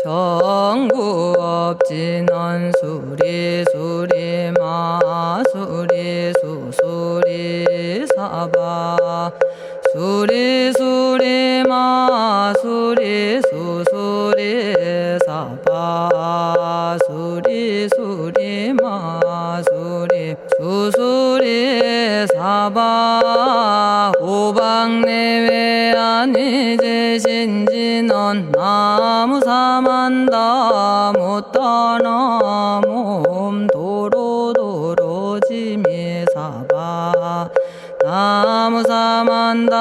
정구업진원 수리수리 마수리 수수리 사바 수리수리 마수리 수수리 사바 수리수리 마수리 수수리 사바 오방내외 안위제신진원 나무사만다 못다나 몸 도로도로지미사바 나무사만다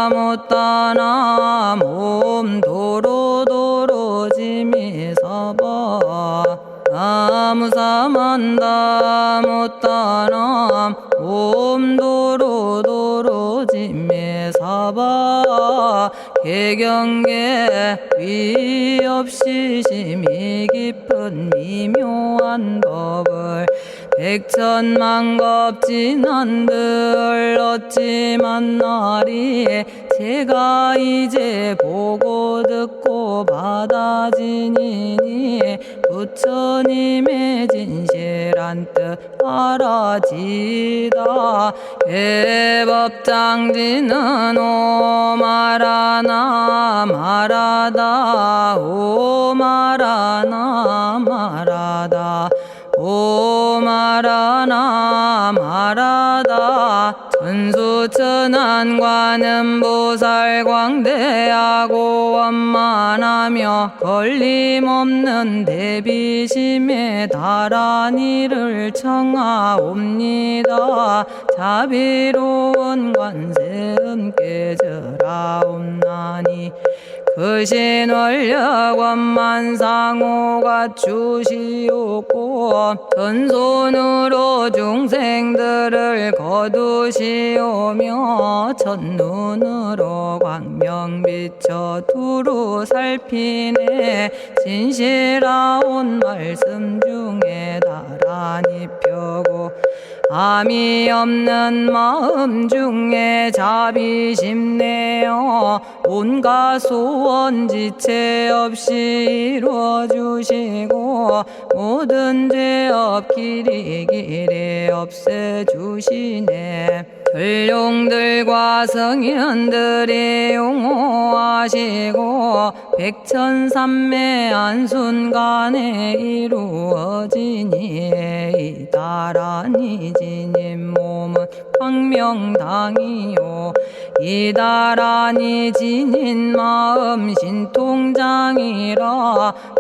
못다나 몸 도로도로지미사바 나무사만다 못다나 몸 도로도로지미사바 개경계 위없이 심히 깊은 미묘한 법을 백천만겁진한들 어찌 만나리 제가 이제 보고 듣고 받아지니니 부처님의 진실한 뜻 알아지다 대법장지는 오마라나 마라다 오마라나 마라다 오마라나 마라다 천수천안관음보살 광대하고 원만하며 걸림없는 대비심에 달한 이를 청하옵니다. 자비로운 관세음께 절하옵나니 그신 원력 원만상호가 주시옵고 전손으로 중생들을 거두시오며 첫눈으로 광명 비쳐 두루 살피네 진실하온 말씀 중에 나란히 펴고 암이 없는 마음 중에 자비심 내어 온갖 소원 지체 없이 이루어주시고 모든 죄업 길이 없애주시네. 전룡들과 성현들이 용호하시고 백천삼매 한순간에 이루어지니 이다라니 지님 몸은 광명당이요 이다라니 지닌 마음 신통장이라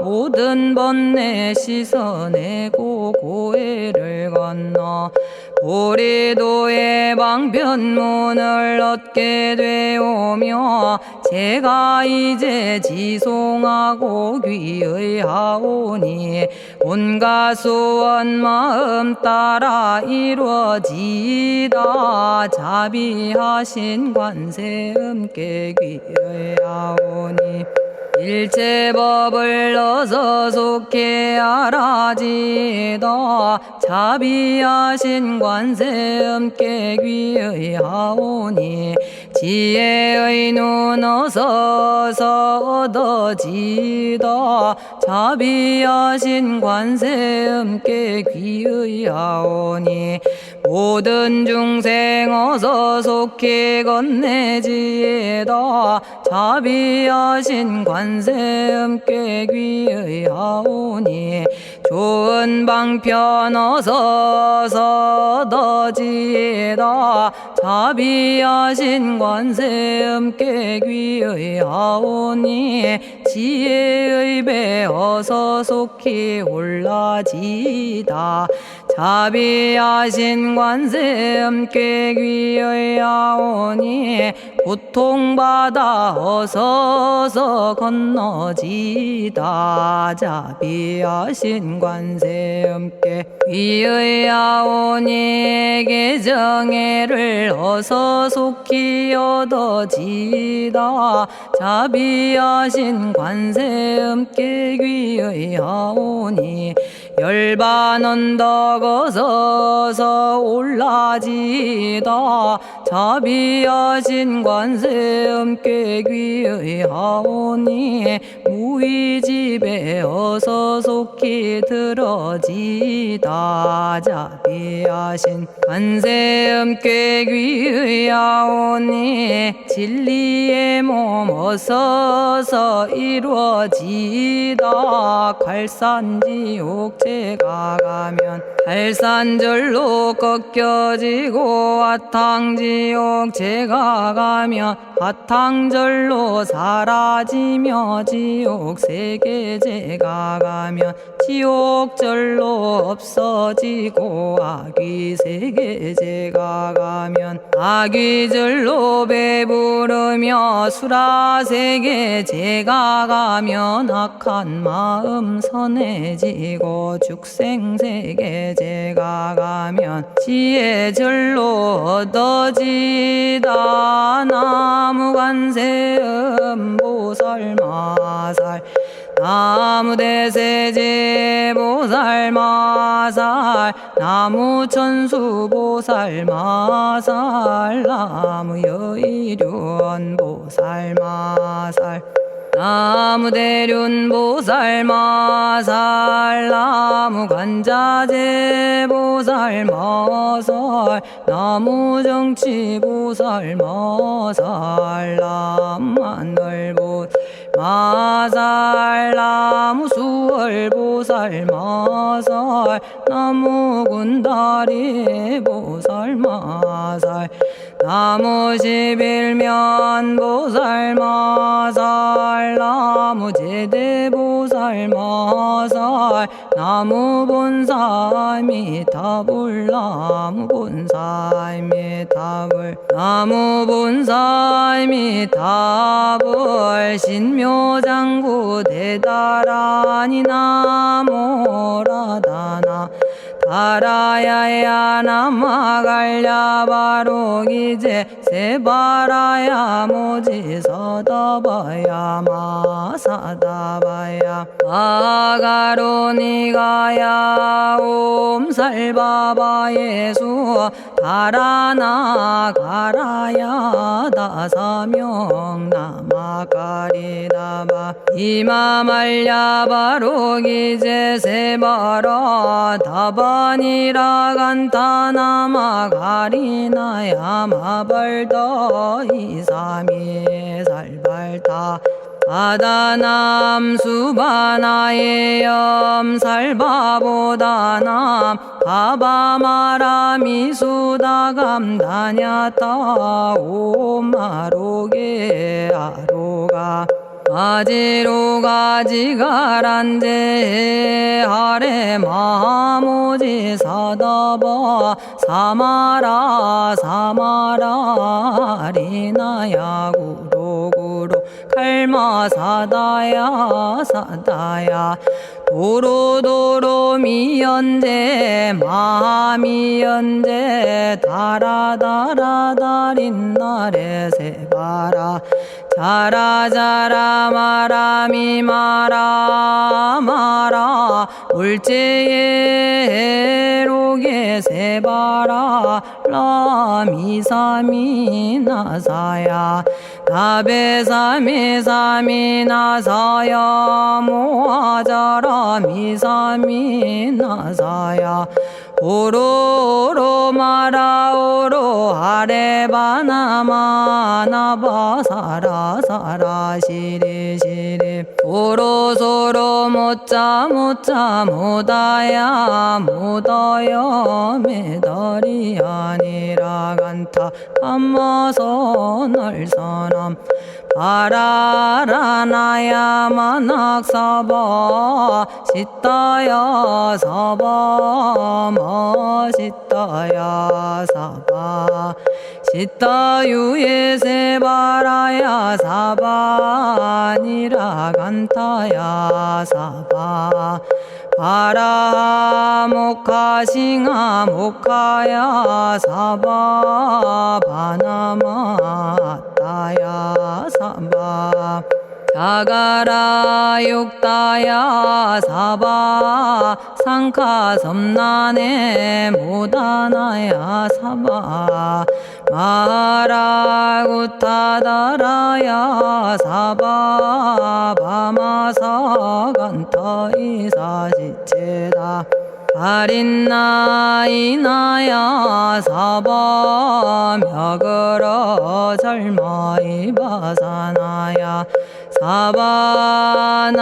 모든 번뇌 씻어내고 고해를 건너 보리도의 방편문을 얻게 되오며 제가 이제 지송하고 귀의하오니 온갖 소원 마음 따라 이루어지다 자비하신 관세음께 귀의하오니 일체법을 어서 속히 알아지다 자비하신 관세음께 귀의하오니 지혜의 눈 어서 얻어지다 자비하신 관세음께 귀의하오니 모든 중생 어서 속히 건네지다 자비하신 관세음께 귀의하오니 좋은 방편 어서 얻어지다 자비하신 관세음께 귀의하오니 지혜의 배 어서 속히 올라지다 자비하신 관세음께 귀의하오니 고통받아 어서서 건너지다 자비하신 관세음께 귀의하오니 개정애를 어서 속히 얻어지다 자비하신 관세음께 귀의하오니 열반 언덕 어서서 올라지다 자비하신 관세음께 귀의하오니 무의집에 어서 속히 들어지다 자비하신 관세음께 귀의하오니 진리의 몸 어서서 이루어지다 갈산지옥제가 가면 갈산절로 꺾여지고 화탕지옥제가 가면 화탕절로 사라지며 지옥세계제가 가면 지옥절로 없어지고 아귀세계제가 가면 아귀절로 배부르며 수라세계제가 가면 악한 마음 선해지고 죽생세계제가 가면 지혜절로 얻어지다 나무관세음 보살마살 나무대세제 보살마살 나무천수 보살마살 나무여의륜 보살마살 나무대륜 보살마살 나무관자재 보살마살 나무정치 보살마살 나무하늘 보살마살 나무수월 보살마살 나무군다리 보살마살 나무십일면 보살마살 나무제대 보살마살 나무본사미타불 나무본사미타불 나무본사미타불 신묘장구 대다라니 나모라다나 다라야야 나마갈야 바로기제 세바라야 모지서다바야 마사다바야 마가로니가야 옴살바바 예수 다라나 가라야 다사명 나마가리다바 이마말야 바로기제 세바라 다바니라 간타나마 가리나야 마발더 이사미 살발타 바다남 수바나의 염살바보다남 바바마라미 수다감다냐타 오마로게 아로가 아지로가 지가란제 하레 마모지 사다바 사마라 사마라 리나야 구로구로 칼마 사다야 사다야 도로도로 미연제 마미연제 다라다라다린나레 세바라 자라자라 마라미 마라 마라 울제에 로게 세바라 라미사미 나사야 나베사미사미 나사야 모아자라 미사미 나사야 오로로 마라오로 아레바나마 나바사라 사라 시리 시리 오로소로 못자 못자 못다야 못다야 메달이 아니라 간타 감마서 날선함 바라라나야 만학사바 시타야 사바 마시타야 사바 시타유예 세바라야 사바니라 간타야 사바 바라 모카싱아 모카야 사바 바나마 따야 사바 자가라 육다야 사바 상카 섬난에 모다나야 사바 마라구타다라야 사바 바마사 간타 이사지체다 아린나이나야 사바 며그러 절마이 바사나야 사바나모라다나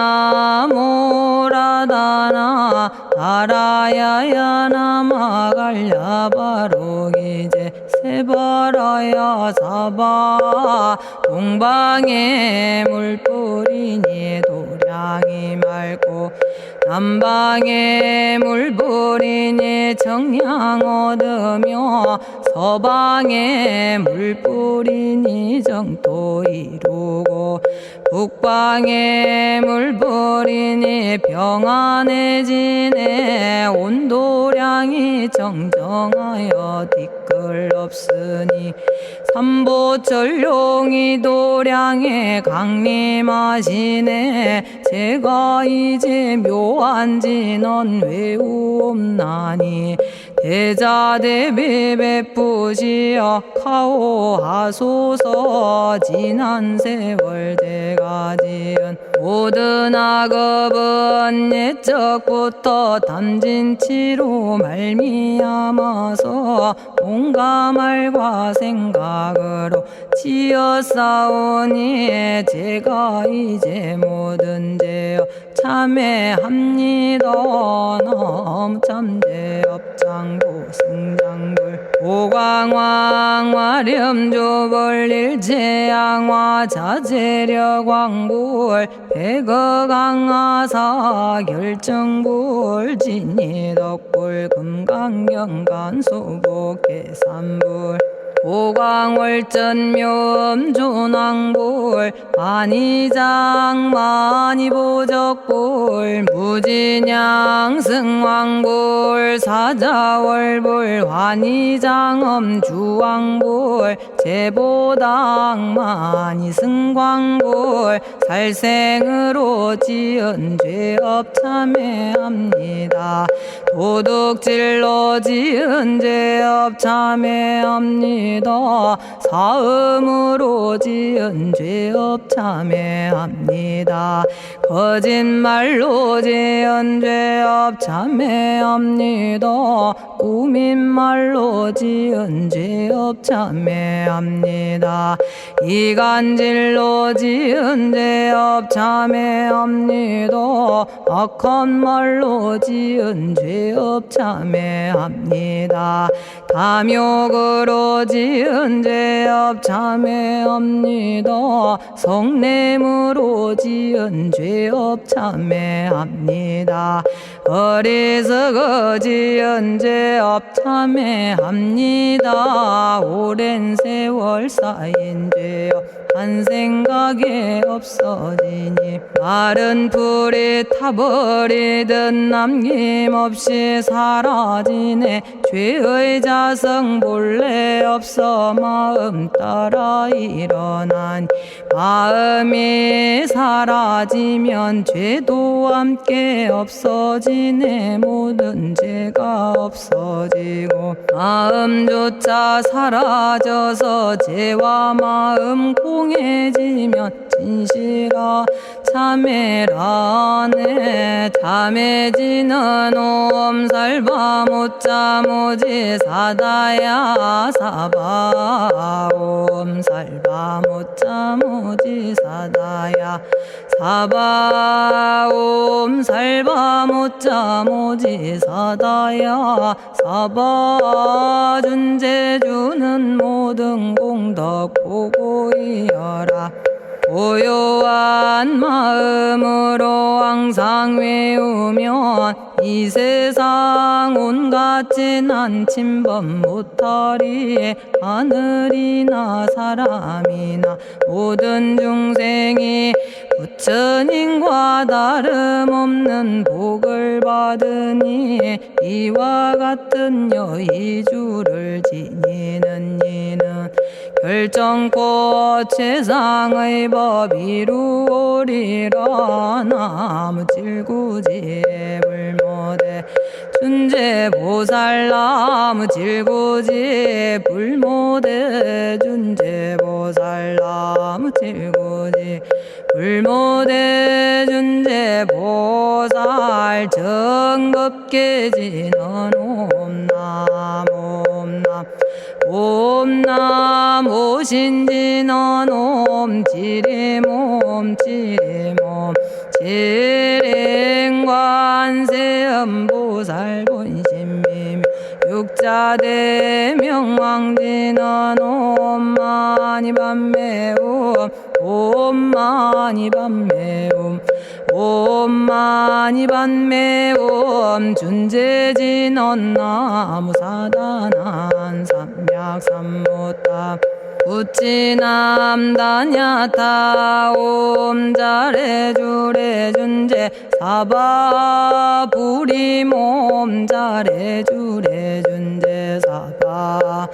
다라야야 나마갈야바로기제 세바라야 사바 동방에 물뿌리니 도량이 맑고 남방에 물뿌리니 정량 얻으며 서방에 물뿌리니 정토 이루고 북방에 물뿌리니 평안해지네 온도량이 정정하여 뒤끌 없으니 삼보철룡이 도량에 강림하시네 제가 이제 묘한지 넌 외우옵나니 대자대비 베푸시어 카오하소서 지난 세월 제가 지은 모든 악업은 옛적부터 탐진치로 말미암아서 온갖 말과 생각으로 지었사오니 제가 이제 모든 죄여 참회합니다. 넘참제업장고 승장불 오광왕 화렴조벌 일체양화 자재력왕불 백어강하사 결정불 진이덕불 금강경간 소복계산불 오광월전묘음존왕불 만이장 만이보적불 무진양승왕불 사자월불 환희장엄주왕불 제보당 만이승광불 살생으로 지은 죄업 참회합니다. 도둑질로 지은 죄업 참회합니다. 사음으로 지은 죄업 참회합니다. 거짓말로 지은 죄업 참회합니다. 꾸민말로 지은 죄업 참회합니다. 이간질로 지은 죄업 참회합니다. 악한 말로 지은 죄업 참회합니다. 탐욕으로 지은 죄업 참회합니다. 성냄으로 지은 죄업 참회합니다. 어리석어 지은 죄업 참회합니다. 오랜 세월 쌓인 죄업 한 생각에 없어지니 마른 풀이 타버리듯 남김없이 사라지네. 죄의 자성 본래 없어 마음 따라 일어나니 마음이 사라지면 죄도 함께 없어지네. 모든 죄가 없어지고 마음조차 사라져서 죄와 마음 공해지면 진실아 참회라네. 참해지는 옴살바 못자 모지 사다야 사바 옴살바 못자 모지 사다야 사바 옴살바 못자 모지 사다야 사바 준재주는 모든 공덕 보고이여라. 고요한 마음으로 항상 외우면 이 세상 온갖 진한 침범 못하리. 하늘이나 사람이나 모든 중생이 부처님과 다름없는 복을 받으니 이와 같은 여의주를 지니는 이는 결정코 최상의 법 이루오리라. 나무질구지 불모대 준재보살. 나무질구지 불모대 준재보살. 나무질구지 불모대 준재보살. 정법계지는 옴남 옴남 옴남 오신지는 옴지리몸 지리몸 지랭관세음보살 본심미묘 육자대명왕지는 옴마니밤매옴 옴마니밤매옴 옴마니밤매옴 준재진언 나무사단한 삼약삼무타 우치남다냐타 옴자레주레 준재 사바부리몸 자레주레 준재 사바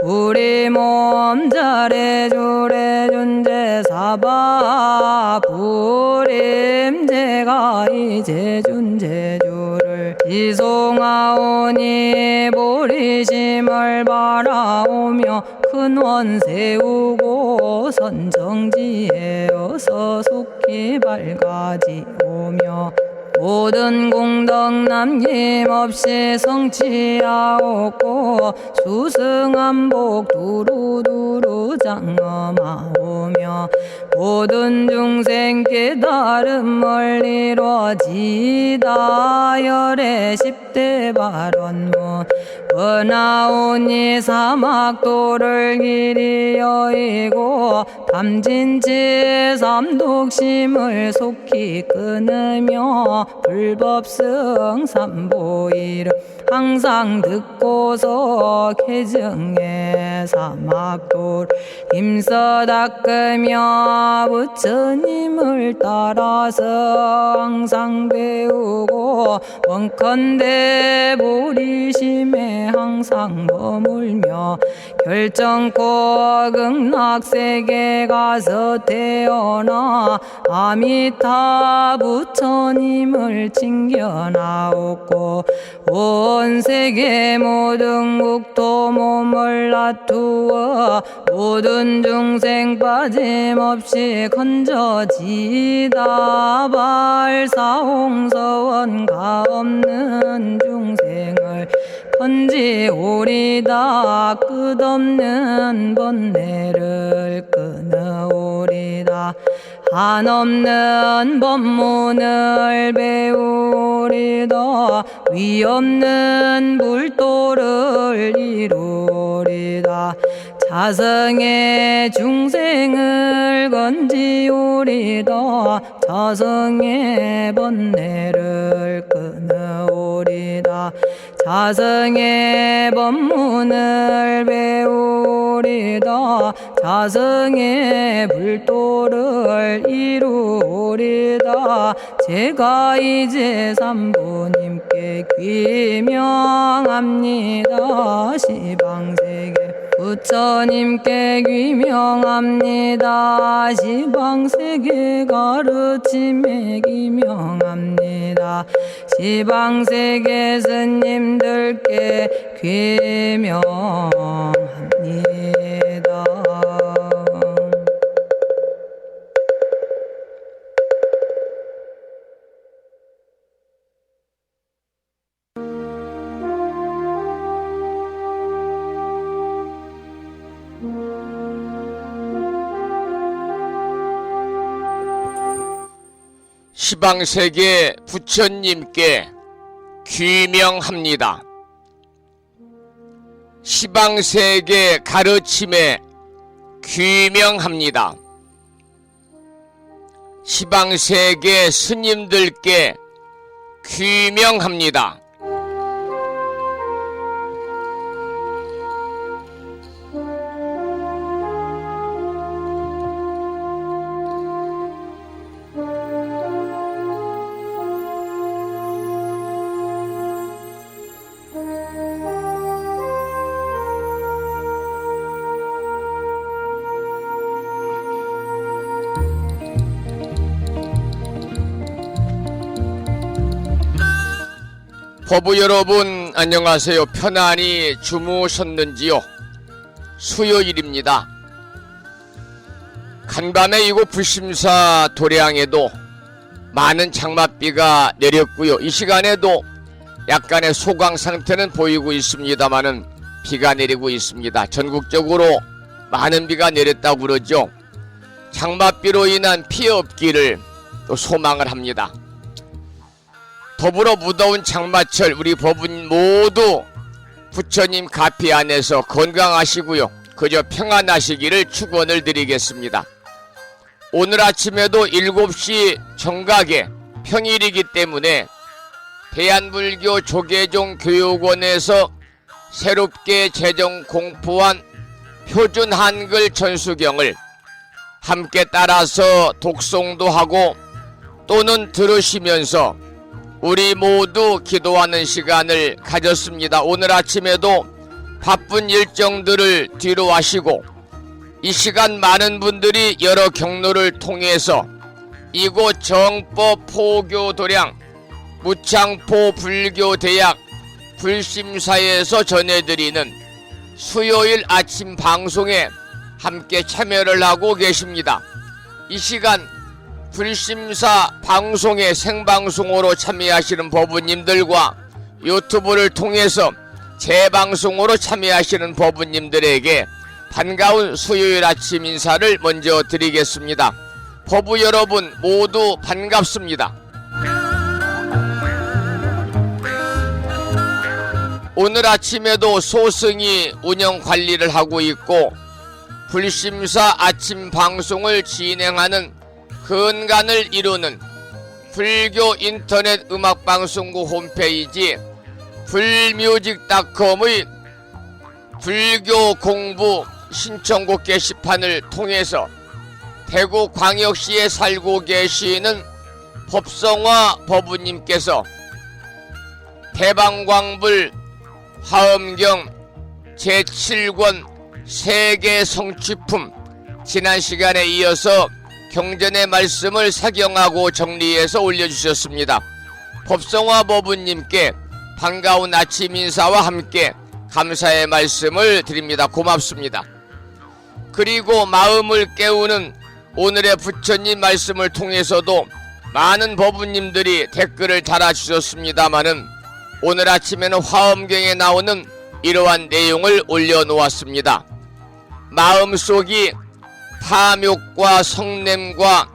부리몸 자레주레 준재 사바 부림. 제가 이제 준재주를 지송하오니 보리심을 바라오며 큰원 세우고 선정지에 어서 속히 밝아지오며 모든 공덕 남김없이 성취하옵고 수승한복 두루두루 장엄하오며 모든 중생 깨달음을 이루어지다. 열의 10대 발언문 은하오니 사막도를 길이 여의고 탐진치 삼독심을 속히 끊으며 불법승 삼보이를 항상 듣고서 개정해 사막도를 힘써 닦으며 부처님을 따라서 항상 배우고 원컨대 보리심에 항상 머물며 결정코 극락세계 가서 태어나 아미타 부처님을 챙겨나오고 온 세계 모든 국토 몸을 놔두어 모든 중생 빠짐없이 건져지다. 발사홍서원가 없는 중생을 건지오리다. 끝없는 번뇌를 끊어오리다. 한없는 법문을 배우리다. 위없는 불도를 이루리다. 자성의 중생을 건지오리다. 자성의 번뇌를 끊어오리다. 자성의 법문을 배우리다. 자성의 불도를 이루리다. 제가 이제 삼부님께 귀명합니다. 시방세계 부처님께 귀명합니다. 시방세계 가르침에 귀명합니다. 시방세계 스님들께 귀명합니다. 시방세계 부처님께 귀명합니다. 시방세계 가르침에 귀명합니다. 시방세계 스님들께 귀명합니다. 법부 여러분 안녕하세요. 편안히 주무셨는지요? 수요일입니다. 간밤에 이곳 불심사 도량에도 많은 장맛비가 내렸고요. 이 시간에도 약간의 소강 상태는 보이고 있습니다만은 비가 내리고 있습니다. 전국적으로 많은 비가 내렸다고 그러죠. 장맛비로 인한 피해 없기를 또 소망을 합니다. 더불어 무더운 장마철 우리 법은 모두 부처님 가피 안에서 건강하시고요. 그저 평안하시기를 축원을 드리겠습니다. 오늘 아침에도 7시 정각에 평일이기 때문에 대한불교 조계종 교육원에서 새롭게 제정 공포한 표준 한글 전수경을 함께 따라서 독송도 하고 또는 들으시면서 우리 모두 기도하는 시간을 가졌습니다. 오늘 아침에도 바쁜 일정들을 뒤로 하시고 이 시간 많은 분들이 여러 경로를 통해서 이곳 정법 포교도량 무창포 불교대학 불심사에서 전해드리는 수요일 아침 방송에 함께 참여를 하고 계십니다. 이 시간 불심사 방송에 생방송으로 참여하시는 법우님들과 유튜브를 통해서 재방송으로 참여하시는 법우님들에게 반가운 수요일 아침 인사를 먼저 드리겠습니다. 법우 여러분 모두 반갑습니다. 오늘 아침에도 소승이 운영 관리를 하고 있고 불심사 아침 방송을 진행하는 근간을 이루는 불교 인터넷 음악방송국 홈페이지 불뮤직닷컴의 불교 공부 신청곡 게시판을 통해서 대구광역시에 살고 계시는 법성화 법우님께서 대방광불 화엄경 제7권 세계 성취품 지난 시간에 이어서 경전의 말씀을 사경하고 정리해서 올려주셨습니다. 법성화 법우님께 반가운 아침 인사와 함께 감사의 말씀을 드립니다. 고맙습니다. 그리고 마음을 깨우는 오늘의 부처님 말씀을 통해서도 많은 법우님들이 댓글을 달아주셨습니다마는 오늘 아침에는 화엄경에 나오는 이러한 내용을 올려놓았습니다. 마음속이 탐욕과 성냄과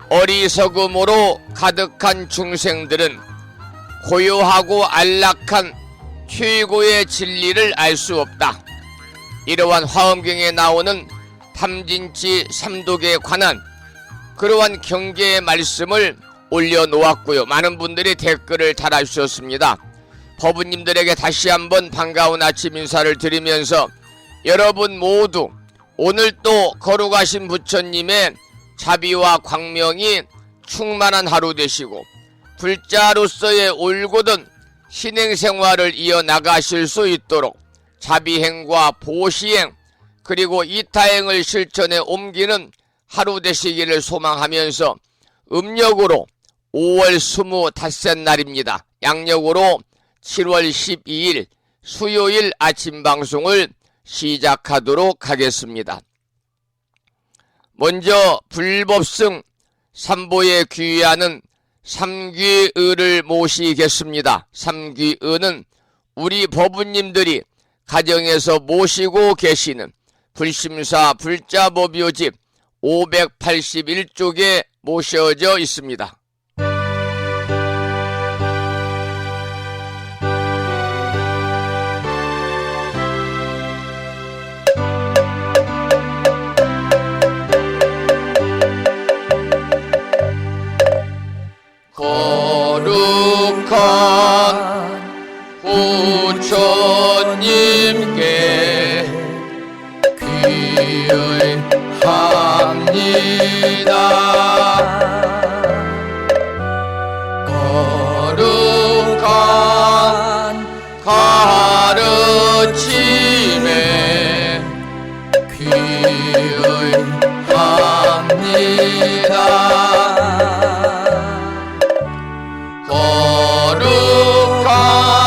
어리석음으로 가득한 중생들은 고요하고 안락한 최고의 진리를 알 수 없다. 이러한 화엄경에 나오는 탐진치 삼독에 관한 그러한 경계의 말씀을 올려놓았고요. 많은 분들이 댓글을 달아주셨습니다. 법우님들에게 다시 한번 반가운 아침 인사를 드리면서 여러분 모두 오늘 또 거룩하신 부처님의 자비와 광명이 충만한 하루 되시고 불자로서의 올곧은 신행생활을 이어나가실 수 있도록 자비행과 보시행 그리고 이타행을 실천에 옮기는 하루 되시기를 소망하면서 음력으로 5월 25닷새 날입니다. 양력으로 7월 12일 수요일 아침 방송을 시작하도록 하겠습니다. 먼저 불법승 삼보에 귀의하는 삼귀의를 모시겠습니다. 삼귀의는 우리 법우님들이 가정에서 모시고 계시는 불심사 불자법요집 581쪽에 모셔져 있습니다. 거룩한 부처님께 귀의합니다. 거룩한 가르침에 귀의합니다. 거룩한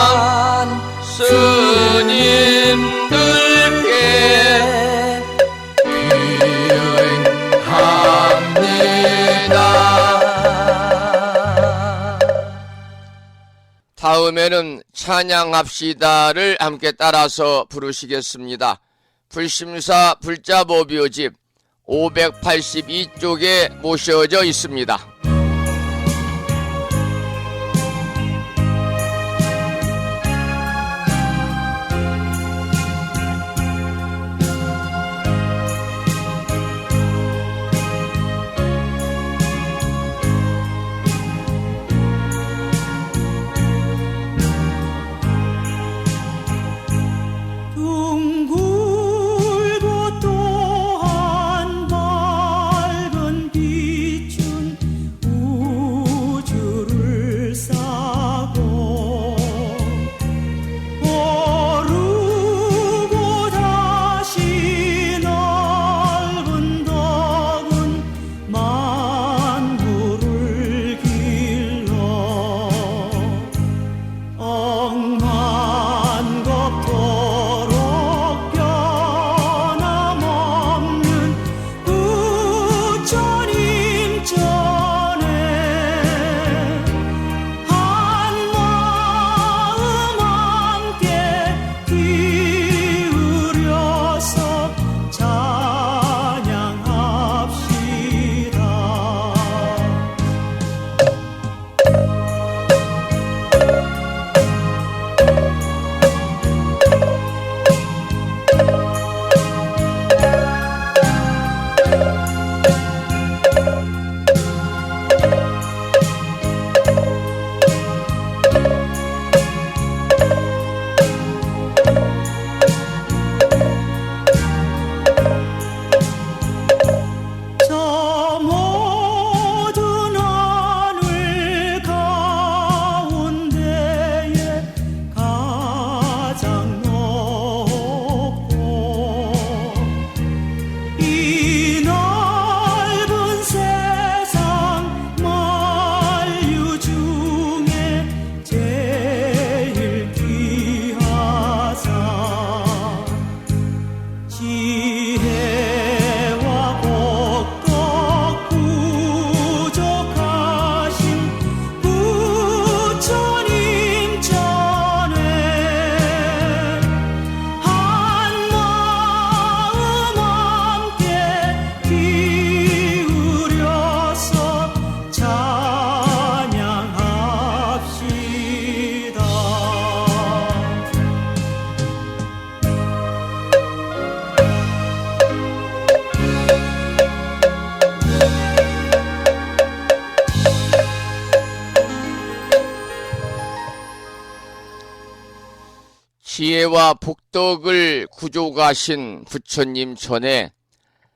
다음에는 찬양합시다를 함께 따라서 부르시겠습니다. 불심사 불자보묘집 582쪽에 모셔져 있습니다. 둥글고 또한 밝은 빛은 우주를 싸고 오르고 다시 넓은 덕은 만물을 길러 억만 겁토록 변함없는 부처님 전에 한마음 함께 기울여서 찬양합시다. 저 모든 하늘 가운데에 가장 높고 이 넓은 세상 만유 중에 제일 귀하사 지혜와 복덕 부족하신 부처님 전에 한마음 함께 기울여서 찬양합시다. 지혜와 복덕을 구족하신 부처님 전에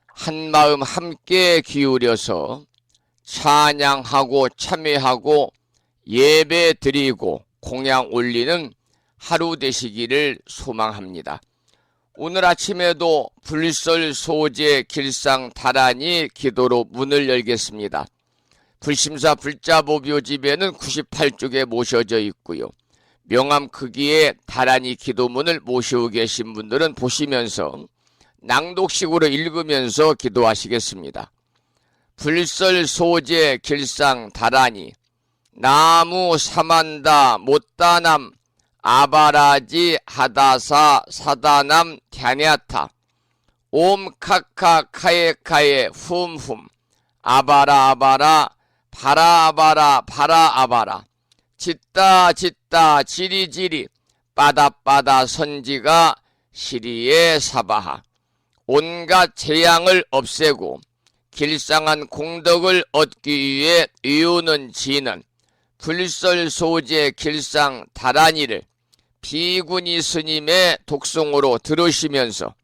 한마음 함께 기울여서 찬양하고 참회하고 예배 드리고 공양 올리는 하루 되시기를 소망합니다. 오늘 아침에도 불설 소재 길상 다란이 기도로 문을 열겠습니다. 불심사 불자보묘집에는 98쪽에 모셔져 있고요. 명암 크기의 다란이 기도문을 모시고 계신 분들은 보시면서 낭독식으로 읽으면서 기도하시겠습니다. 불설 소재 길상 다란이 나무 사만다 못다남 아바라지 하다사 사다남 갸냐타 옴카카 카에카에 훔훔 아바라 아바라 바라 아바라 바라 아바라 짓다 짓다 지리지리 빠다빠다 선지가 시리에 사바하 온갖 재앙을 없애고 길상한 공덕을 얻기 위해 이유는 지는 불설 소재 길상 다란이를 비구니 스님의 독송으로 들으시면서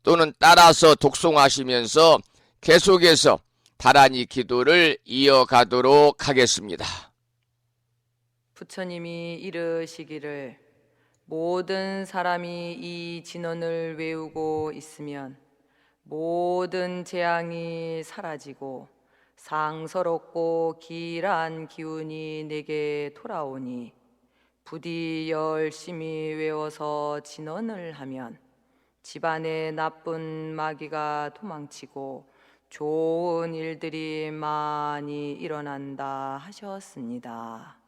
또는 따라서 독송하시면서 계속해서 다란이 기도를 이어가도록 하겠습니다. 부처님이 이르시기를 모든 사람이 이 진언을 외우고 있으면 모든 재앙이 사라지고 상서롭고 길한 기운이 내게 돌아오니 부디 열심히 외워서 진언을 하면 집안에 나쁜 마귀가 도망치고 좋은 일들이 많이 일어난다 하셨습니다.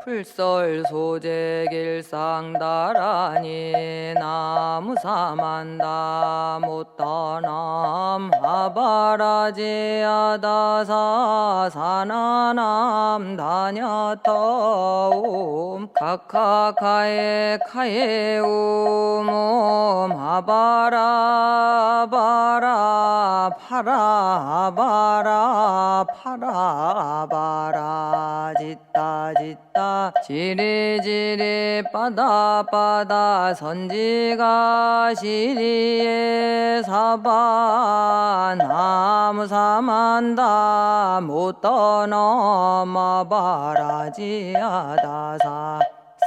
풀설 소재 길상다라니 나무사만다 못떠남 하바라지아다사 사나남 다냐타옴 카카카에 카에우몸 하바라바라 파라바라 파라바라 짓다 짓다 지리지리 빠다빠다 선지가 시리에 사바 나무사만다 못떠넘어바라지아다사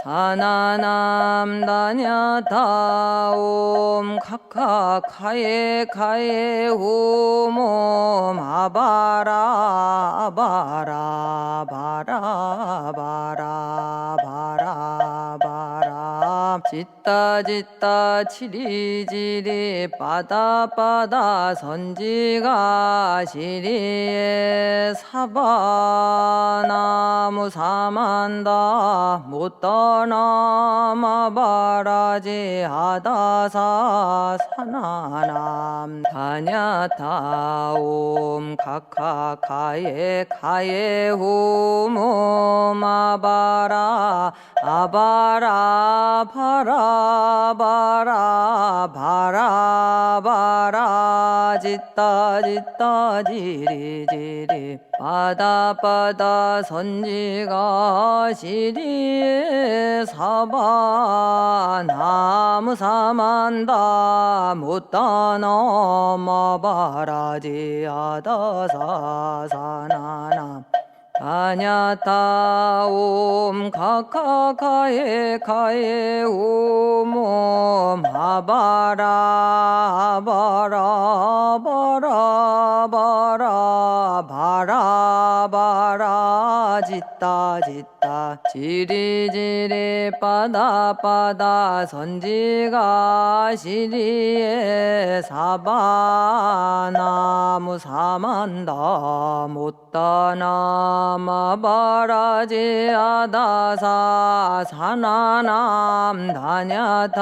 사나남 다냐타옴 카카카에 카에 후몸 아바라 아바라 바라 바라 바라 바라 짓다 짓다 치리지리 빠다빠다 선지가 시리에 사바나무 사만다 못떠넘어바라지 아다사 사나남 다냐타옴 카카카에 카에 후몸 아바라 아바라 바라 바라 바라 바라 짓다 짓다 지리지리 빠다빠다 선지가 시리에 사바 나무 사만다 못떠넘어바라지 아다사 사나남 다냐타옴 카카카에 카에 우몸 아바라 바라 바라 바라 바라 바라 짓다 짓다 지리지리 빠다빠다 선지가 시리에 사바 나무 사만다 못떠넘어바라지 아다사 사나남 다냐타옴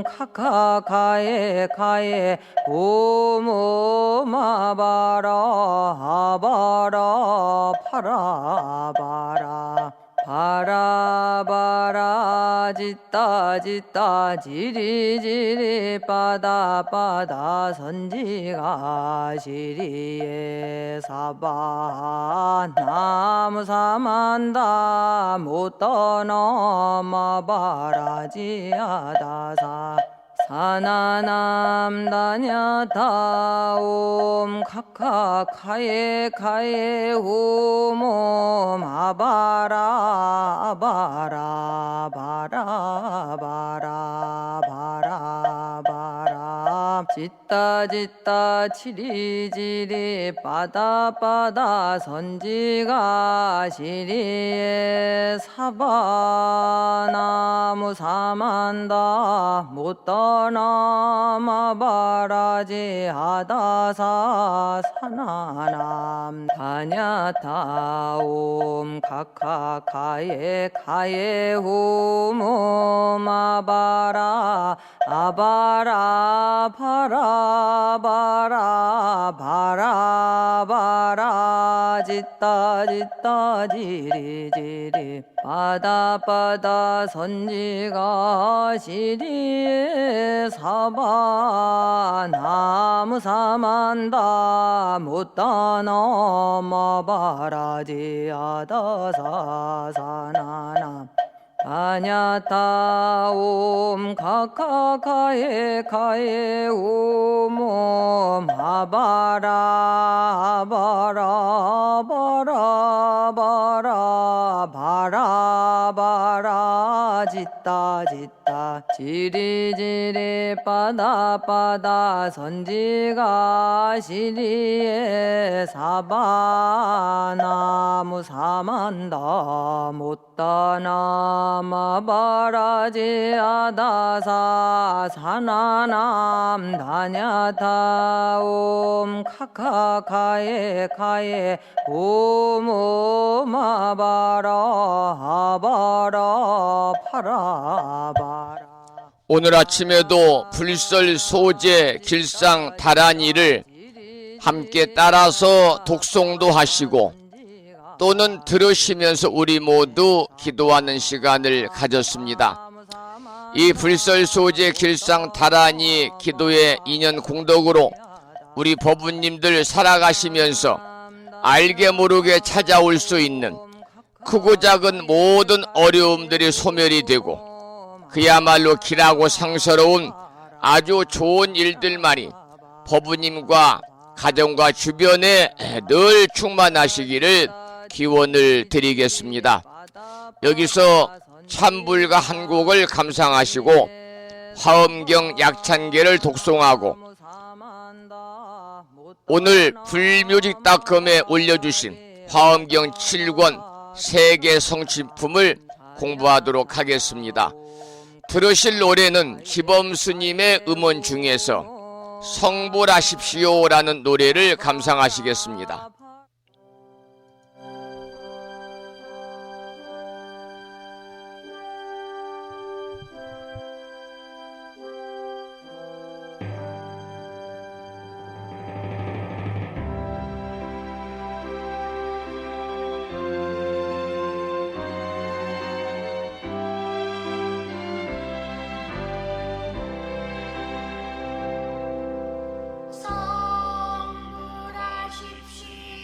카카카에 카에 오몸 아바라 아바라 파라바라 바라바라 짓다 짓다 지리지리 빠다빠다 선지가 시리에 사바 나무 사만다 못떠넘어바라지 아다사 사나남 다냐타옴 카카카에 카에 후몸 아바라 아바라 바라 바라 바라 바라 짓다 짓다 치리지리 빠다빠다 선지가 시리에 사바 나무 사만다 못떠넘어바라지 아다사 사나남 다냐타옴 카카카에 카에 후몸 아바라 아바라 바라 바라 바라 바라 짓다 짓다 지리지리 빠다빠다 선지가 시리에 사바 나무 사만다 못떠넘어바라지 아다사 사나남 다냐타옴 카카카에 카에 우몸 아바라 바라 바라 바라 바라 바라 짓다 짓다 지리지리 빠다빠다 선지가 시리에 사바 나무 사만다 못떠넘 마바라지 아다사 사나남 다냐타옴 카카카에 카에 오모 마바라 아바라 파라바라. 오늘 아침에도 불설 소재 길상 다란이를 함께 따라서 독송도 하시고 또는 들으시면서 우리 모두 기도하는 시간을 가졌습니다. 이 불설 소재 길상 다란이 기도의 인연 공덕으로 우리 법부님들 살아가시면서 알게 모르게 찾아올 수 있는 크고 작은 모든 어려움들이 소멸이 되고 그야말로 길하고 상서로운 아주 좋은 일들만이 법부님과 가정과 주변에 늘 충만하시기를 기원을 드리겠습니다. 여기서 참불가 한 곡을 감상하시고 화엄경 약찬계를 독송하고 오늘 불뮤직닷컴에 올려주신 화엄경 7권 세계 성취품을 공부하도록 하겠습니다. 들으실 노래는 지범스님의 음원 중에서 성불하십시오라는 노래를 감상하시겠습니다. 성불하십시오.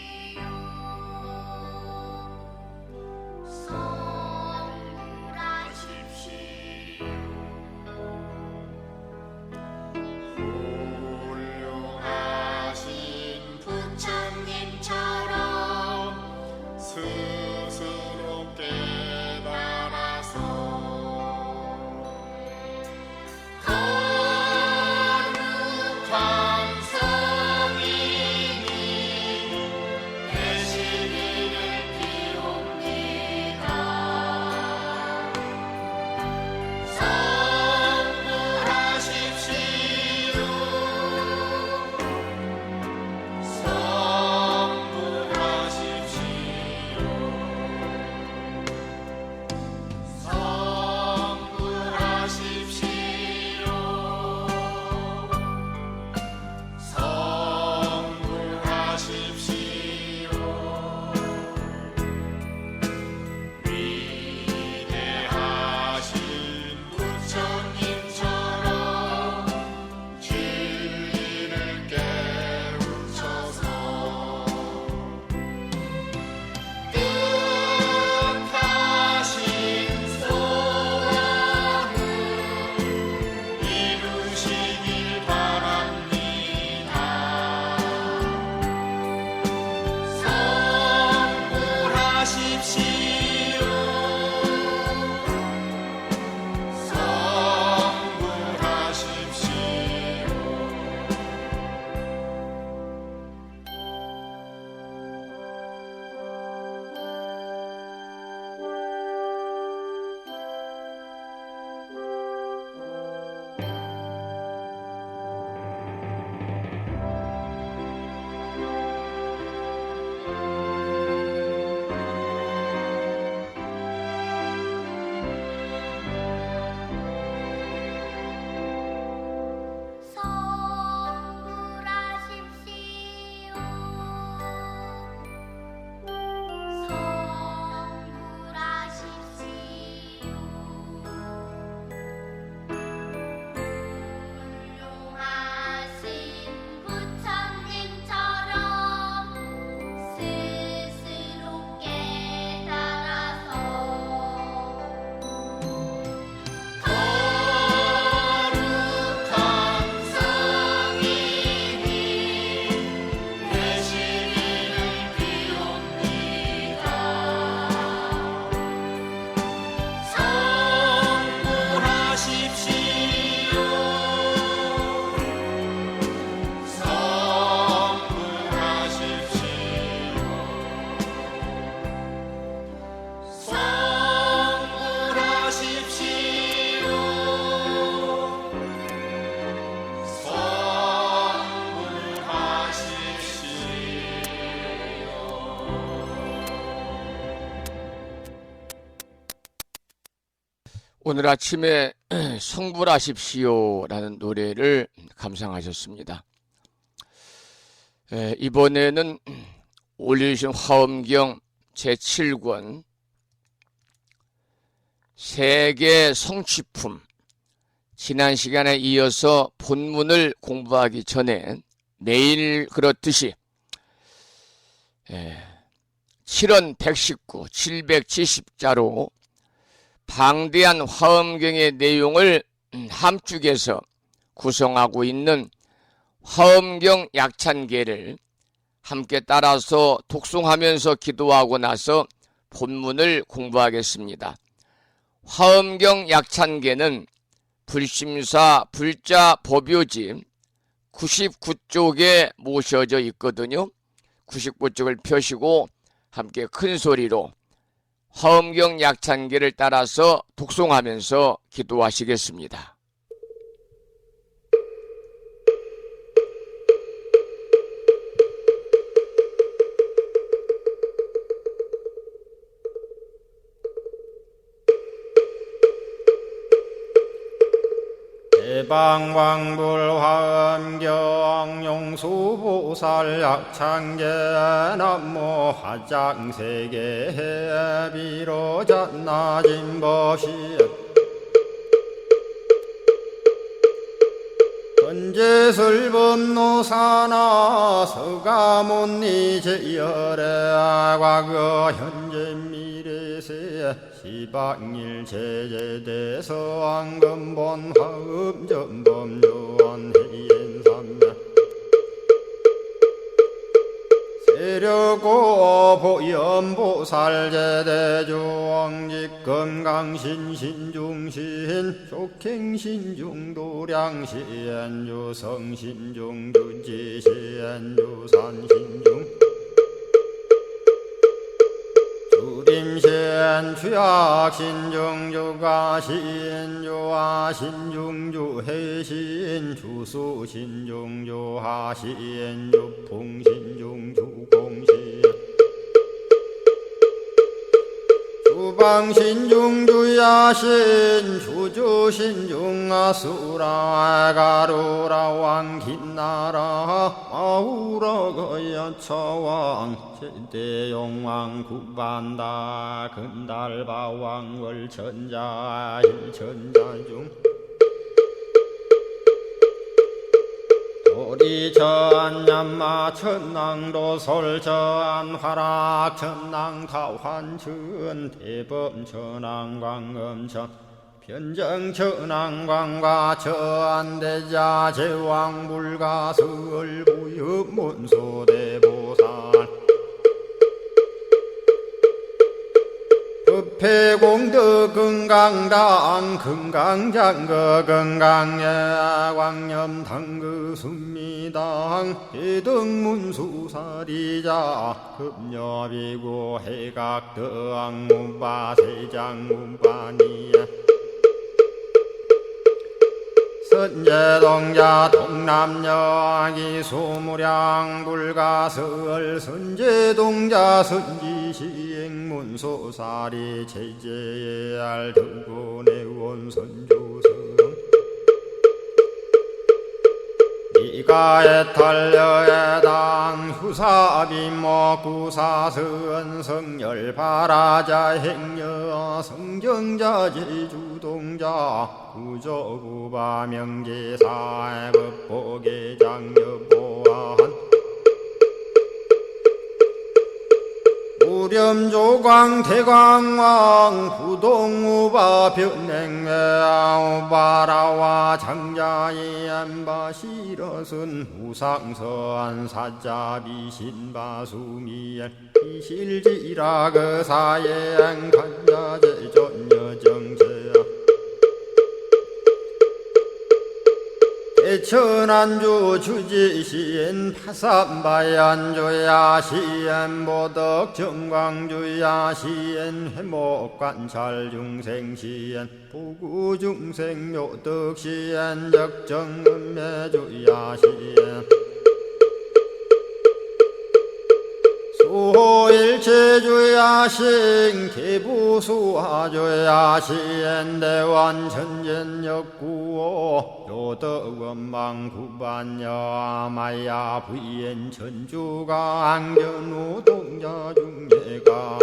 오늘 아침에 성불하십시오라는 노래를 감상하셨습니다. 이번에는 올려주신 화엄경 제7권 세계 성취품, 지난 시간에 이어서 본문을 공부하기 전에 내일 그렇듯이 7원 119, 770자로 방대한 화엄경의 내용을 함축해서 구성하고 있는 화엄경 약찬계를 함께 따라서 독송하면서 기도하고 나서 본문을 공부하겠습니다. 화엄경 약찬계는 불심사 불자 법요지 99쪽에 모셔져 있거든요. 99쪽을 펴시고 함께 큰 소리로 화엄경 약찬계를 따라서 독송하면서 기도하시겠습니다. 대방왕불화엄경 용수보살 약찬계 남모 화장세계 비로잣나진법시 헌재설법노사나 서가몬니 제열의 과거 현재 미래세 시방일 제제대서 왕금본 화음전범요한 해인삼야 세력고 보염보살 제대주왕직 건강신신중신 족행신중도량신 유성신중 주지신 유산신중 주림신 주약신 중주가신 주하신 중주해신 주수신 중주하신 주풍신 중주공신 주방신 중주야신 주주신 중아수라 가루라 왕긴나라 마우라 거야차왕 제대용왕 구반다 근달바왕 월천자 일천자중 도리천냠마 천낭도솔천 화락 천낭타환천 대범천왕광음천 변정천왕광과 천대자 제왕불가설부엽문소대보살 법회공덕 건강당 건강장거 건강예 광염당그 순미당 해등문수사리자 급녀비고 해각덕 문바세장 문바니야 선제동자 동남여기 소무량 불가설 선제동자 선지시행문소사리 제제알 등군의 선주성 이가에 탈려에당 후사비목구사선 성열바라자 행여 성정자 제주동자 구조구바 명제사 법보계장여보한 우렴조광 대광왕 부동우바 변행매우바라와 장자이 안바시러슨 우상서안 사자비신바수미엘 이실지라그사예안 간자제존여정제야 대천안주 주지시인 파산바얀주야 시엔 보덕 정광주야 시엔 회목관찰 중생시엔 부구중생 묘덕시엔 적정음매주야 시엔 수호일 일체주야신 기부수하주야신 대원천전역구오 요덕원망구반야 마야 부인 천주가 안견우 동자 중예가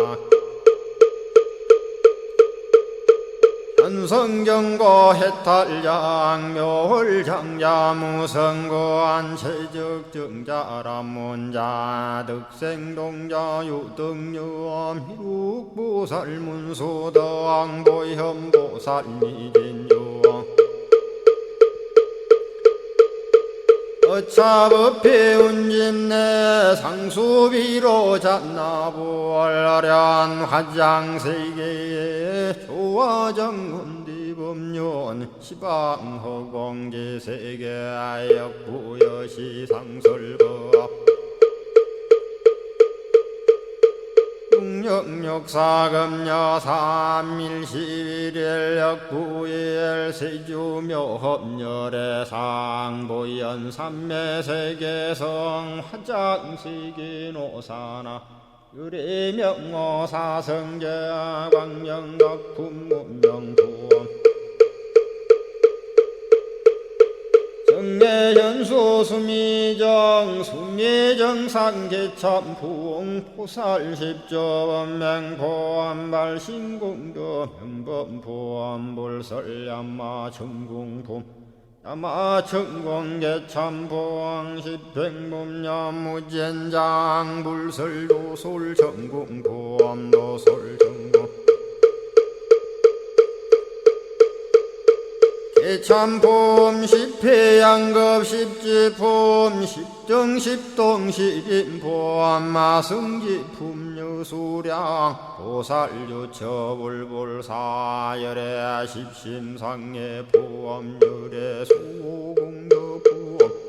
현성경고 해탈장 묘홀장자 무성고한 체적정자람문자 득생동자 유등유엄 희룩보살문수덕 보현보살미진유엄 어차법피 운집내 상수비로 잡나부얼련 화장세계에 조화정군디법륜 시방허공지세계 역부여시상설법 육력사금여 3일11일 역부일 세주묘법열의 상보연 삼매세계성 화장시기노사나 유리명어사성제 광명각품문명부엄 정례현수 수미정 수미정상계참풍 포살십조원맹포암발 신공도 명범포암불설야마 천궁품 야마천공계참포항 십행범야무젠장 불설도솔 천궁포암도솔 참품 십회양급 십지품 십정십동 십인포함 마승지품 유수량 보살유처불불사열의 십심상의 포함열의 수공덕부엄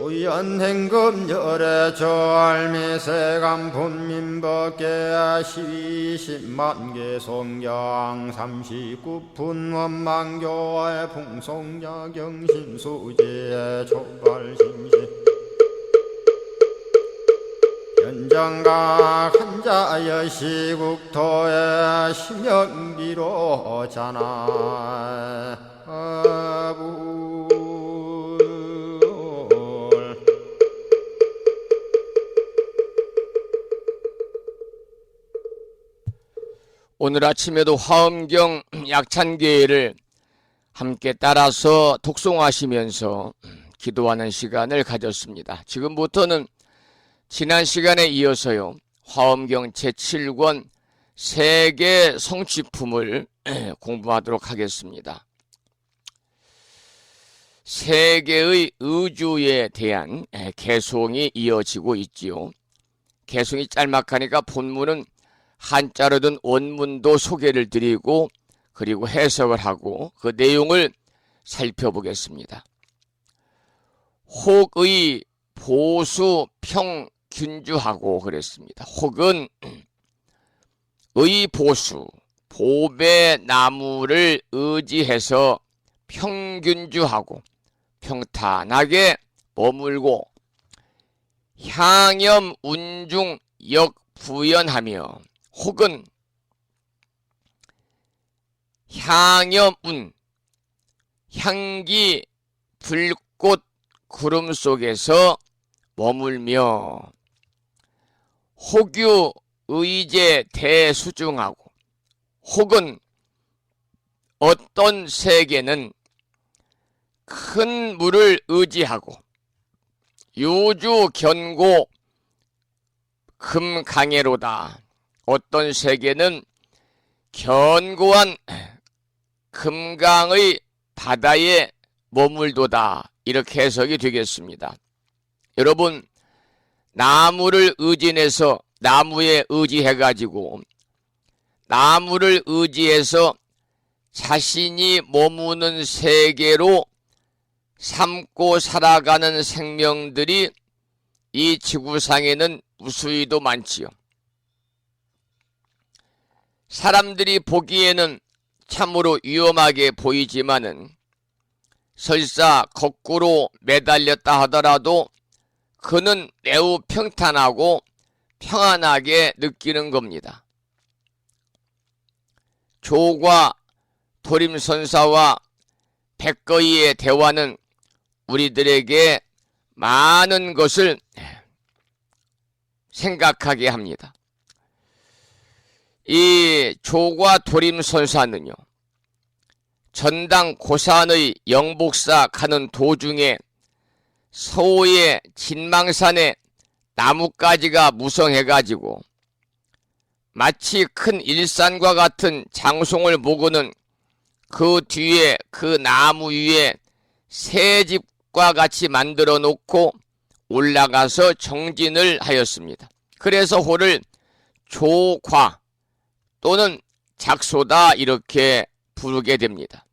우연행금열의 절미세간품민법계 12십만개 송경 39분 원망교의 풍송야경신수지의 촉발신시 연정각 한자여 시국토의 심영기로 자나 아부 오늘 아침에도 화엄경 약찬계를 함께 따라서 독송하시면서 기도하는 시간을 가졌습니다. 지금부터는 지난 시간에 이어서요, 화엄경 제7권 세계 성취품을 공부하도록 하겠습니다. 세계의 의주에 대한 개송이 이어지고 있지요. 개송이 짤막하니까 본문은 한자로 든 원문도 소개를 드리고 그리고 해석을 하고 그 내용을 살펴보겠습니다. 혹의 보수 평균주하고 그랬습니다. 혹은 의 보수, 보배 나무를 의지해서 평균주하고 평탄하게 머물고 향염 운중 역부연하며 혹은 향염운, 향기 불꽃 구름 속에서 머물며 혹유 의제 대수중하고 혹은 어떤 세계는 큰 물을 의지하고 요주 견고 금강해로다. 어떤 세계는 견고한 금강의 바다에 머물도다. 이렇게 해석이 되겠습니다. 여러분, 나무를 의진해서 나무에 의지해가지고 나무를 의지해서 자신이 머무는 세계로 삼고 살아가는 생명들이 이 지구상에는 무수히도 많지요. 사람들이 보기에는 참으로 위험하게 보이지만은 설사 거꾸로 매달렸다 하더라도 그는 매우 평탄하고 평안하게 느끼는 겁니다. 조과 도림선사와 백거이의 대화는 우리들에게 많은 것을 생각하게 합니다. 이 조과 도림선사는요, 전당 고산의 영복사 가는 도중에 서호의 진망산에 나뭇가지가 무성해가지고 마치 큰 일산과 같은 장송을 보고는 그 뒤에 그 나무 위에 새 집과 같이 만들어 놓고 올라가서 정진을 하였습니다. 그래서 호를 조과 또는 작소다 이렇게 부르게 됩니다.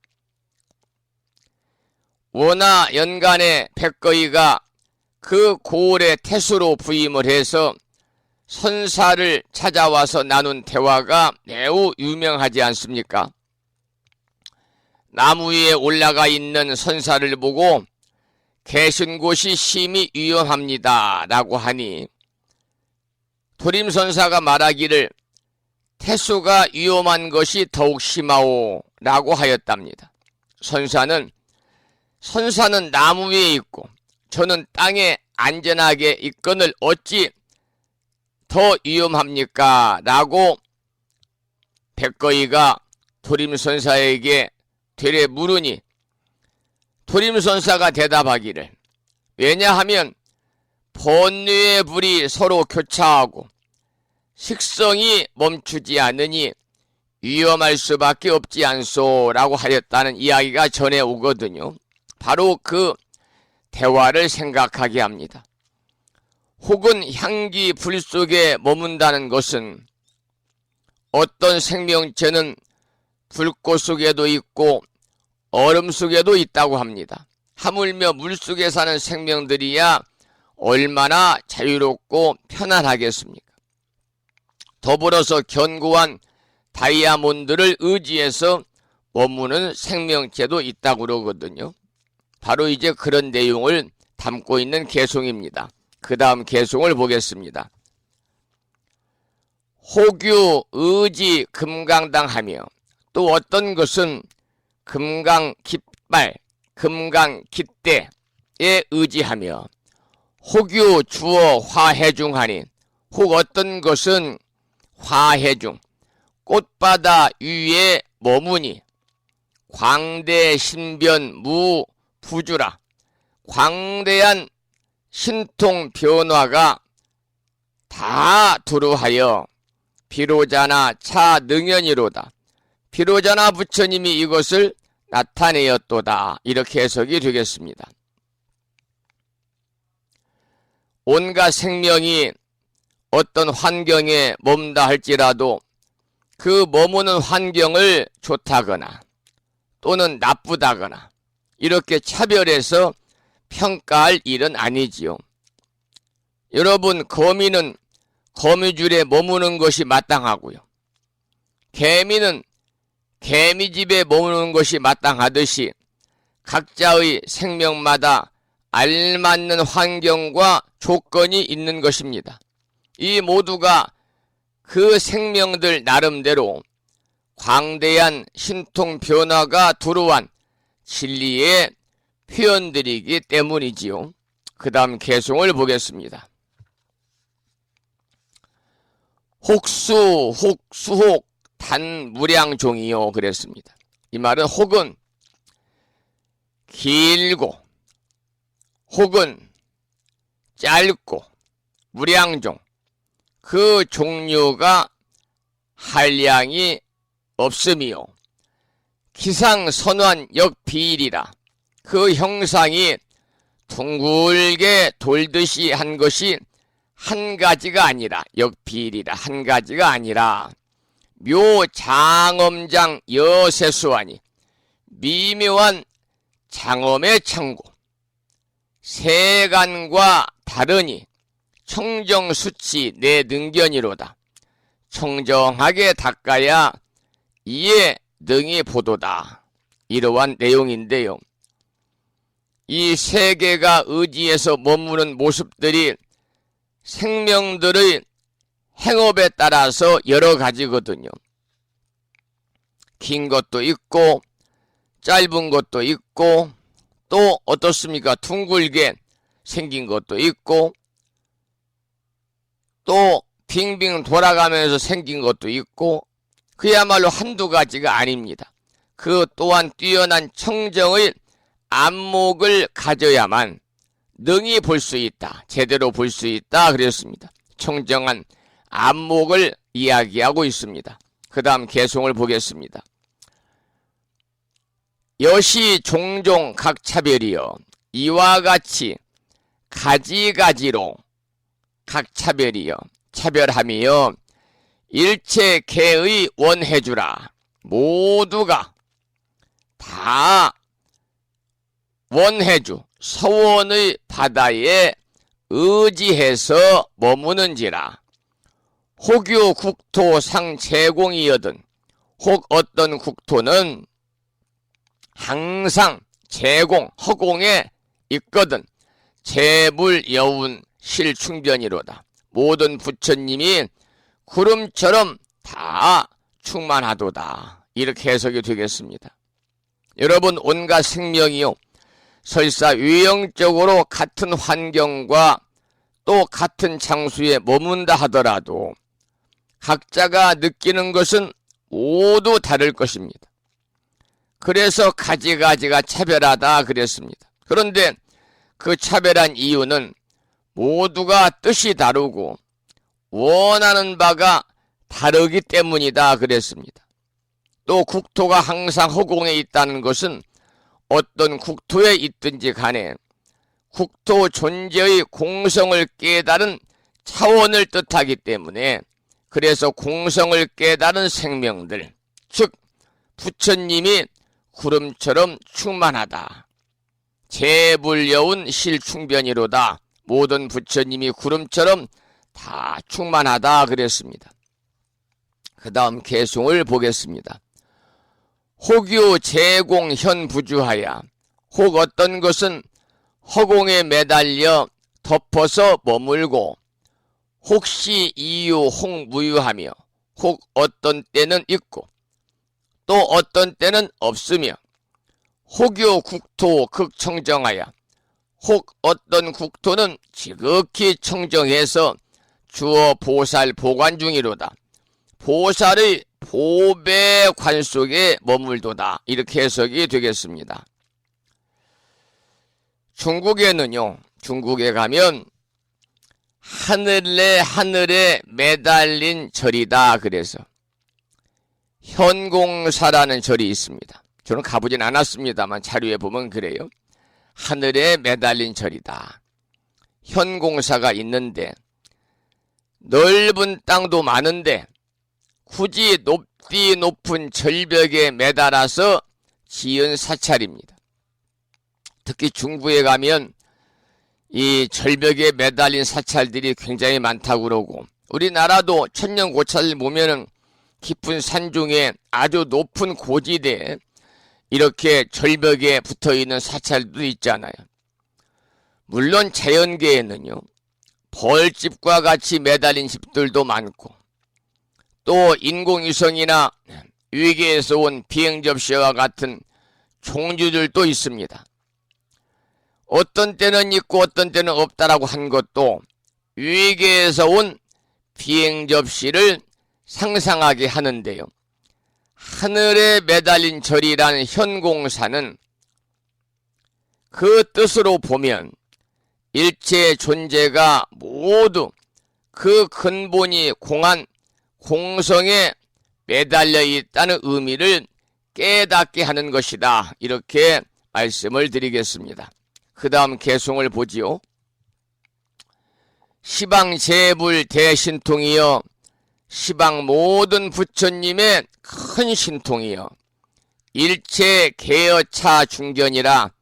원하 연간에 백거이가 그 고을의 태수로 부임을 해서 선사를 찾아와서 나눈 대화가 매우 유명하지 않습니까? 나무 위에 올라가 있는 선사를 보고 계신 곳이 심히 위험합니다 라고 하니 도림선사가 말하기를 태수가 위험한 것이 더욱 심하오 라고 하였답니다. 선사는 나무 위에 있고 저는 땅에 안전하게 있거늘 어찌 더 위험합니까? 라고 백거이가 도림선사에게 되레 물으니 도림선사가 대답하기를 왜냐하면 번뇌의 불이 서로 교차하고 식성이 멈추지 않으니 위험할 수밖에 없지 않소 라고 하였다는 이야기가 전해 오거든요. 바로 그 대화를 생각하게 합니다. 혹은 향기 불 속에 머문다는 것은 어떤 생명체는 불꽃 속에도 있고 얼음 속에도 있다고 합니다. 하물며 물속에 사는 생명들이야 얼마나 자유롭고 편안하겠습니까? 더불어서 견고한 다이아몬드를 의지해서 머무는 생명체도 있다고 그러거든요. 바로 이제 그런 내용을 담고 있는 개송입니다. 그 다음 개송을 보겠습니다. 호규 의지 금강당하며 또 어떤 것은 금강깃발 금강깃대에 의지하며 호규 주어 화해중하니 혹 어떤 것은 화해중 꽃바다 위에 머무니 광대 신변 무 부주라 광대한 신통 변화가 다 두루하여 비로자나 차능연이로다. 비로자나 부처님이 이것을 나타내었도다. 이렇게 해석이 되겠습니다. 온갖 생명이 어떤 환경에 머문다 할지라도 그 머무는 환경을 좋다거나 또는 나쁘다거나 이렇게 차별해서 평가할 일은 아니지요. 여러분, 거미는 거미줄에 머무는 것이 마땅하고요. 개미는 개미집에 머무는 것이 마땅하듯이 각자의 생명마다 알맞는 환경과 조건이 있는 것입니다. 이 모두가 그 생명들 나름대로 광대한 신통 변화가 두루한 진리의 표현들이기 때문이지요. 그 다음 개송을 보겠습니다. 혹수 혹수혹 단무량종이요 그랬습니다. 이 말은 혹은 길고 혹은 짧고 무량종 그 종류가 한량이 없음이요 기상선환 역비일이라 그 형상이 둥글게 돌듯이 한 것이 한 가지가 아니라 역비일이라 한 가지가 아니라 묘장엄장 여세수하니 미묘한 장엄의 창고 세간과 다르니 청정수치 내 능견이로다. 청정하게 닦아야 이에 능히 보도다. 이러한 내용인데요. 이 세계가 의지에서 머무는 모습들이 생명들의 행업에 따라서 여러 가지거든요. 긴 것도 있고 짧은 것도 있고 또 어떻습니까? 둥글게 생긴 것도 있고 또 빙빙 돌아가면서 생긴 것도 있고 그야말로 한두 가지가 아닙니다. 그 또한 뛰어난 청정의 안목을 가져야만 능히 볼 수 있다. 제대로 볼 수 있다. 그랬습니다. 청정한 안목을 이야기하고 있습니다. 그 다음 개송을 보겠습니다. 여시 종종 각차별이여 이와 같이 가지가지로 각차별이여 차별함이여 일체 개의 원해주라. 모두가 다 원해주 서원의 바다에 의지해서 머무는지라. 혹유 국토 상제공이여든 혹 어떤 국토는 항상 제공 허공에 있거든 재물여운 실충변이로다. 모든 부처님이 구름처럼 다 충만하도다. 이렇게 해석이 되겠습니다. 여러분, 온갖 생명이요 설사 외형적으로 같은 환경과 또 같은 장소에 머문다 하더라도 각자가 느끼는 것은 모두 다를 것입니다. 그래서 가지가지가 차별하다 그랬습니다. 그런데 그 차별한 이유는 모두가 뜻이 다르고 원하는 바가 다르기 때문이다 그랬습니다. 또 국토가 항상 허공에 있다는 것은 어떤 국토에 있든지 간에 국토 존재의 공성을 깨달은 차원을 뜻하기 때문에 그래서 공성을 깨달은 생명들, 즉 부처님이 구름처럼 충만하다. 재불여운 실충변이로다. 모든 부처님이 구름처럼 다 충만하다 그랬습니다. 그 다음 개송을 보겠습니다. 혹유 제공 현부주하야 혹 어떤 것은 허공에 매달려 덮어서 머물고 혹시 이유 혹무유하며 혹 어떤 때는 있고 또 어떤 때는 없으며 혹유 국토 극청정하야 혹 어떤 국토는 지극히 청정해서 주어 보살 보관 중이로다. 보살의 보배관 속에 머물도다. 이렇게 해석이 되겠습니다. 중국에는요, 중국에 가면 하늘에 매달린 절이다 그래서 현공사라는 절이 있습니다. 저는 가보진 않았습니다만 자료에 보면 그래요. 하늘에 매달린 절이다. 현공사가 있는데 넓은 땅도 많은데 굳이 높은 절벽에 매달아서 지은 사찰입니다. 특히 중부에 가면 이 절벽에 매달린 사찰들이 굉장히 많다고 그러고 우리나라도 천년고찰을 보면은 깊은 산중에 아주 높은 고지대에 이렇게 절벽에 붙어있는 사찰도 있잖아요. 물론 자연계에는요 벌집과 같이 매달린 집들도 많고 또 인공위성이나 외계에서 온 비행접시와 같은 종류들도 있습니다. 어떤 때는 있고 어떤 때는 없다라고 한 것도 외계에서 온 비행접시를 상상하게 하는데요. 하늘에 매달린 절이라는 현공사는 그 뜻으로 보면 일체 존재가 모두 그 근본이 공한 공성에 매달려 있다는 의미를 깨닫게 하는 것이다. 이렇게 말씀을 드리겠습니다. 그 다음 개송을 보지요. 시방제불 대신통이여 시방 모든 부처님의 큰 신통이여 일체 개어차 중견이라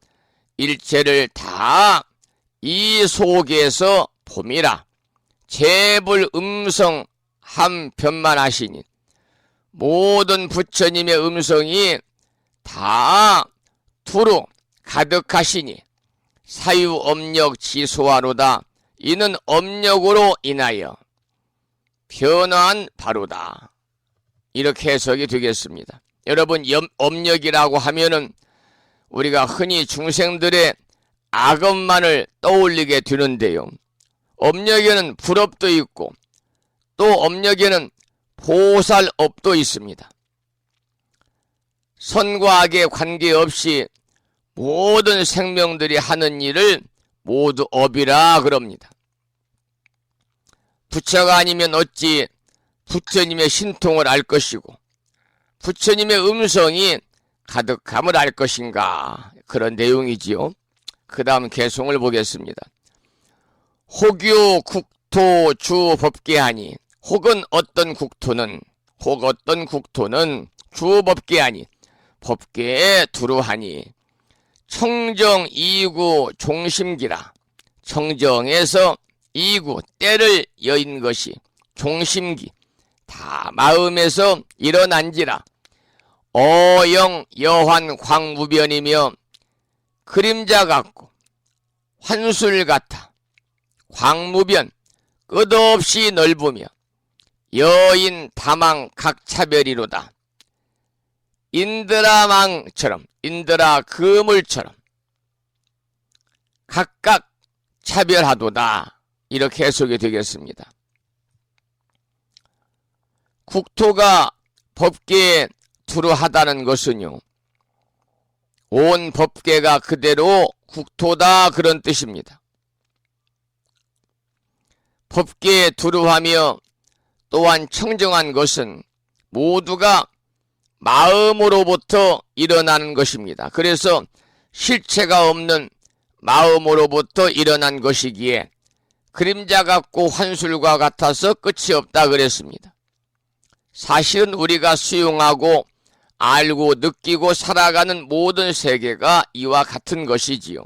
일체를 다 이 속에서 봄이라 제불 음성 한 변만하시니 모든 부처님의 음성이 다 두루 가득하시니 사유업력 지소하로다. 이는 업력으로 인하여 변화한 바로다. 이렇게 해석이 되겠습니다. 여러분, 업력이라고 하면은 우리가 흔히 중생들의 악업만을 떠올리게 되는데요. 업력에는 불업도 있고 또 업력에는 보살업도 있습니다. 선과 악에 관계없이 모든 생명들이 하는 일을 모두 업이라 그럽니다. 부처가 아니면 어찌 부처님의 신통을 알 것이고 부처님의 음성이 가득함을 알 것인가, 그런 내용이지요. 그 다음 개송을 보겠습니다. 혹유 국토 주 법계하니, 혹은 어떤 국토는 주 법계하니 법계에 두루하니, 청정 이구 종심기라. 청정에서 이구 때를 여인 것이 종심기, 다 마음에서 일어난지라. 어영 여환 광무변이며 그림자 같고 환술 같아 광무변 끝없이 넓으며 여인 다망 각차별이로다. 인드라망처럼, 인드라 그물처럼 각각 차별하도다. 이렇게 해석이 되겠습니다. 국토가 법계에 두루하다는 것은요, 온 법계가 그대로 국토다, 그런 뜻입니다. 법계에 두루하며 또한 청정한 것은 모두가 마음으로부터 일어나는 것입니다. 그래서 실체가 없는 마음으로부터 일어난 것이기에 그림자 같고 환술과 같아서 끝이 없다 그랬습니다. 사실은 우리가 수용하고 알고 느끼고 살아가는 모든 세계가 이와 같은 것이지요.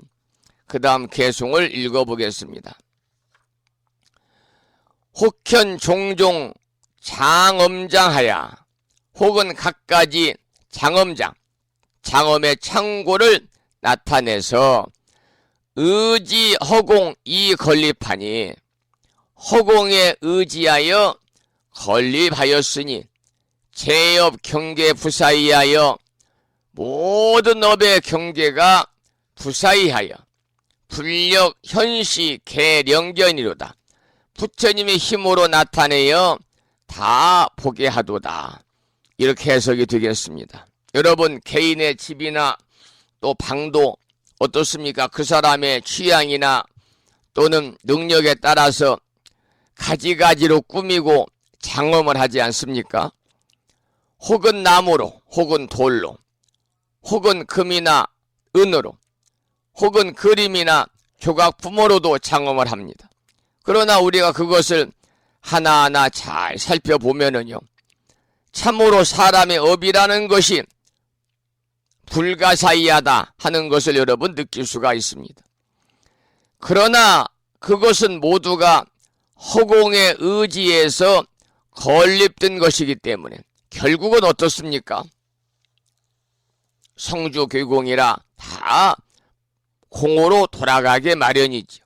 그 다음 개송을 읽어보겠습니다. 혹현 종종 장엄장하야, 혹은 갖가지 장엄장, 장엄의 창고를 나타내서 의지 허공 이 건립하니, 허공에 의지하여 건립하였으니 제업 경계 부사이하여 모든 업의 경계가 부사이하여 불력 현시 개령견이로다. 부처님의 힘으로 나타내어 다 보게 하도다. 이렇게 해석이 되겠습니다. 여러분, 개인의 집이나 또 방도 어떻습니까? 그 사람의 취향이나 또는 능력에 따라서 가지가지로 꾸미고 장엄을 하지 않습니까? 혹은 나무로, 혹은 돌로, 혹은 금이나 은으로, 혹은 그림이나 조각품으로도 장엄을 합니다. 그러나 우리가 그것을 하나하나 잘 살펴보면은요, 참으로 사람의 업이라는 것이 불가사의하다 하는 것을 여러분 느낄 수가 있습니다. 그러나 그것은 모두가 허공의 의지에서 건립된 것이기 때문에 결국은 어떻습니까? 성주교공이라 다 공으로 돌아가게 마련이죠.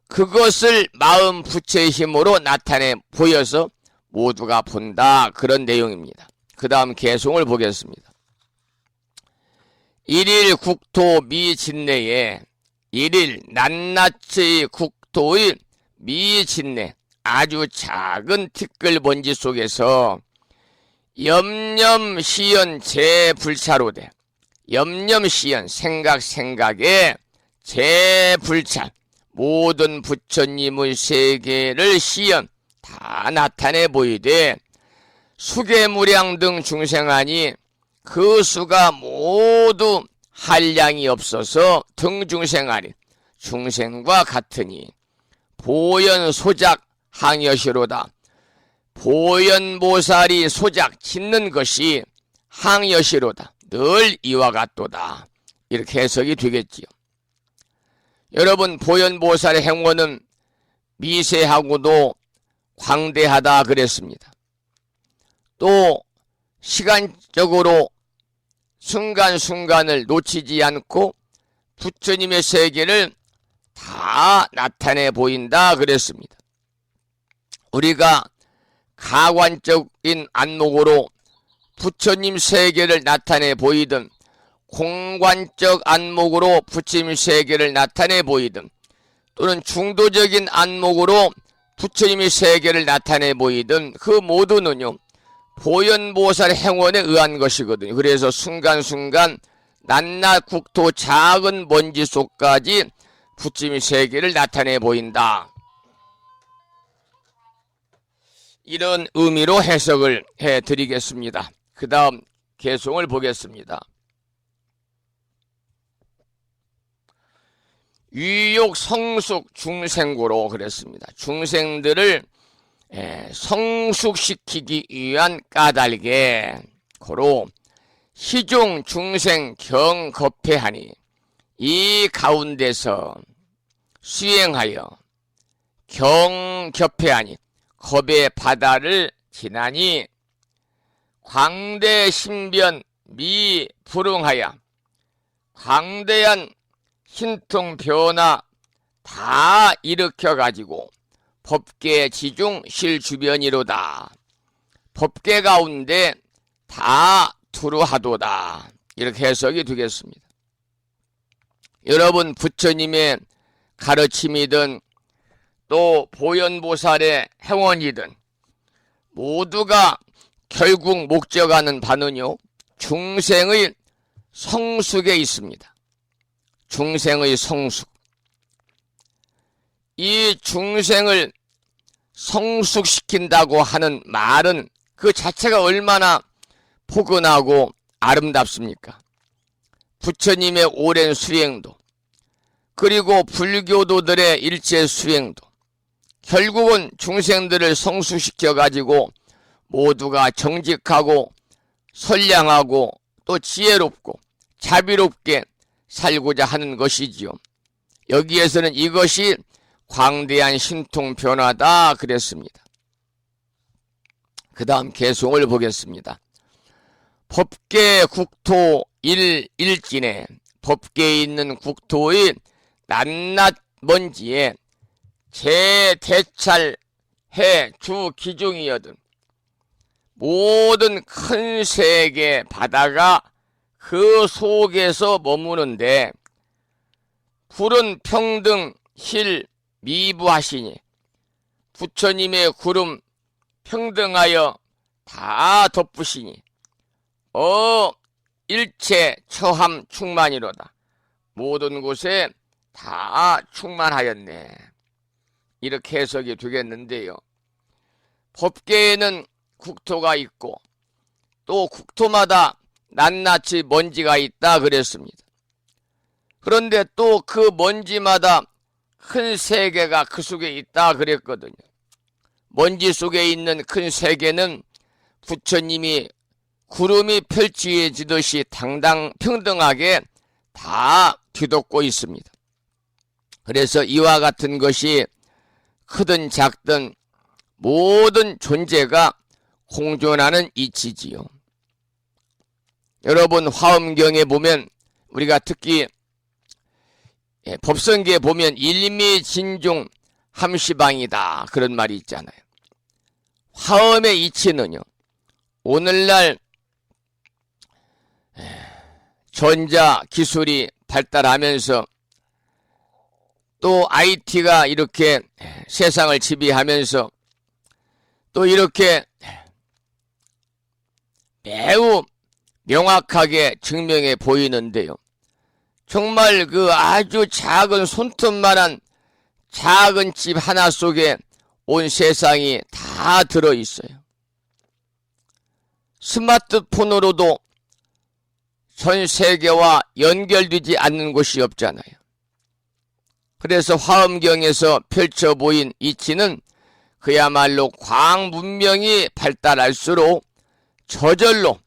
그것을 마음 부처의 힘으로 나타내 보여서 모두가 본다, 그런 내용입니다. 그 다음 개송을 보겠습니다. 일일 국토 미진내에, 일일 낱낱의 국토의 미진내, 아주 작은 티끌 먼지 속에서 염념시연 재불차로되, 염념시연 생각에 재불차, 모든 부처님의 세계를 시연 다 나타내 보이되 수계무량 등 중생하니 그 수가 모두 한량이 없어서 등중생하니 중생과 같으니 보현 소작 항여시로다. 보현보살이 소작 짓는 것이 항여시로다. 늘 이와 같도다. 이렇게 해석이 되겠지요. 여러분, 보현보살의 행원은 미세하고도 광대하다 그랬습니다. 또 시간적으로 순간순간을 놓치지 않고 부처님의 세계를 다 나타내 보인다 그랬습니다. 우리가 가관적인 안목으로 부처님 세계를 나타내 보이든 공관적 안목으로 부처님 세계를 나타내 보이든 또는 중도적인 안목으로 부처님의 세계를 나타내 보이든 그 모두는요 보현보살 행원에 의한 것이거든요. 그래서 순간순간 낱낱 국토 작은 먼지 속까지 부처님의 세계를 나타내 보인다. 이런 의미로 해석을 해드리겠습니다. 그 다음 개송을 보겠습니다. 유욕 성숙 중생고로 그랬습니다. 중생들을 성숙시키기 위한 까닭에 고로 희종 중생 경겁해하니 이 가운데서 수행하여 경겹해하니 겁의 바다를 지나니 광대 신변 미불응하여 광대한 신통 변화 다 일으켜가지고 법계 지중 실주변이로다. 법계 가운데 다 두루하도다. 이렇게 해석이 되겠습니다. 여러분 부처님의 가르침이든 또 보현보살의 행원이든 모두가 결국 목적하는 바는요 중생의 성숙에 있습니다. 중생의 성숙. 이 중생을 성숙시킨다고 하는 말은 그 자체가 얼마나 포근하고 아름답습니까? 부처님의 오랜 수행도 그리고 불교도들의 일제 수행도 결국은 중생들을 성숙시켜 가지고 모두가 정직하고 선량하고 또 지혜롭고 자비롭게 살고자 하는 것이지요. 여기에서는 이것이 광대한 신통 변화다 그랬습니다. 그 다음 개송을 보겠습니다. 법계 국토 일진에 법계에 있는 국토의 낱낱 먼지에 제대찰해 주 기중이여든 모든 큰 세계 바다가 그 속에서 머무는데 불은 평등 실 미부하시니 부처님의 구름 평등하여 다 덮으시니 일체 처함 충만이로다. 모든 곳에 다 충만하였네. 이렇게 해석이 되겠는데요. 법계에는 국토가 있고 또 국토마다 낱낱이 먼지가 있다 그랬습니다. 그런데 또 그 먼지마다 큰 세계가 그 속에 있다 그랬거든요. 먼지 속에 있는 큰 세계는 부처님이 구름이 펼쳐지듯이 당당 평등하게 다 뒤덮고 있습니다. 그래서 이와 같은 것이 크든 작든 모든 존재가 공존하는 이치지요. 여러분 화엄경에 보면 우리가 특히 법성계에 보면 일미진중 함시방이다 그런 말이 있잖아요. 화엄의 이치는요 오늘날 전자 기술이 발달하면서 또 IT가 이렇게 세상을 지배하면서 또 이렇게 매우 명확하게 증명해 보이는데요. 정말 그 아주 작은 손톱만한 작은 집 하나 속에 온 세상이 다 들어있어요. 스마트폰으로도 전 세계와 연결되지 않는 곳이 없잖아요. 그래서 화엄경에서 펼쳐 보인 이치는 그야말로 광문명이 발달할수록 저절로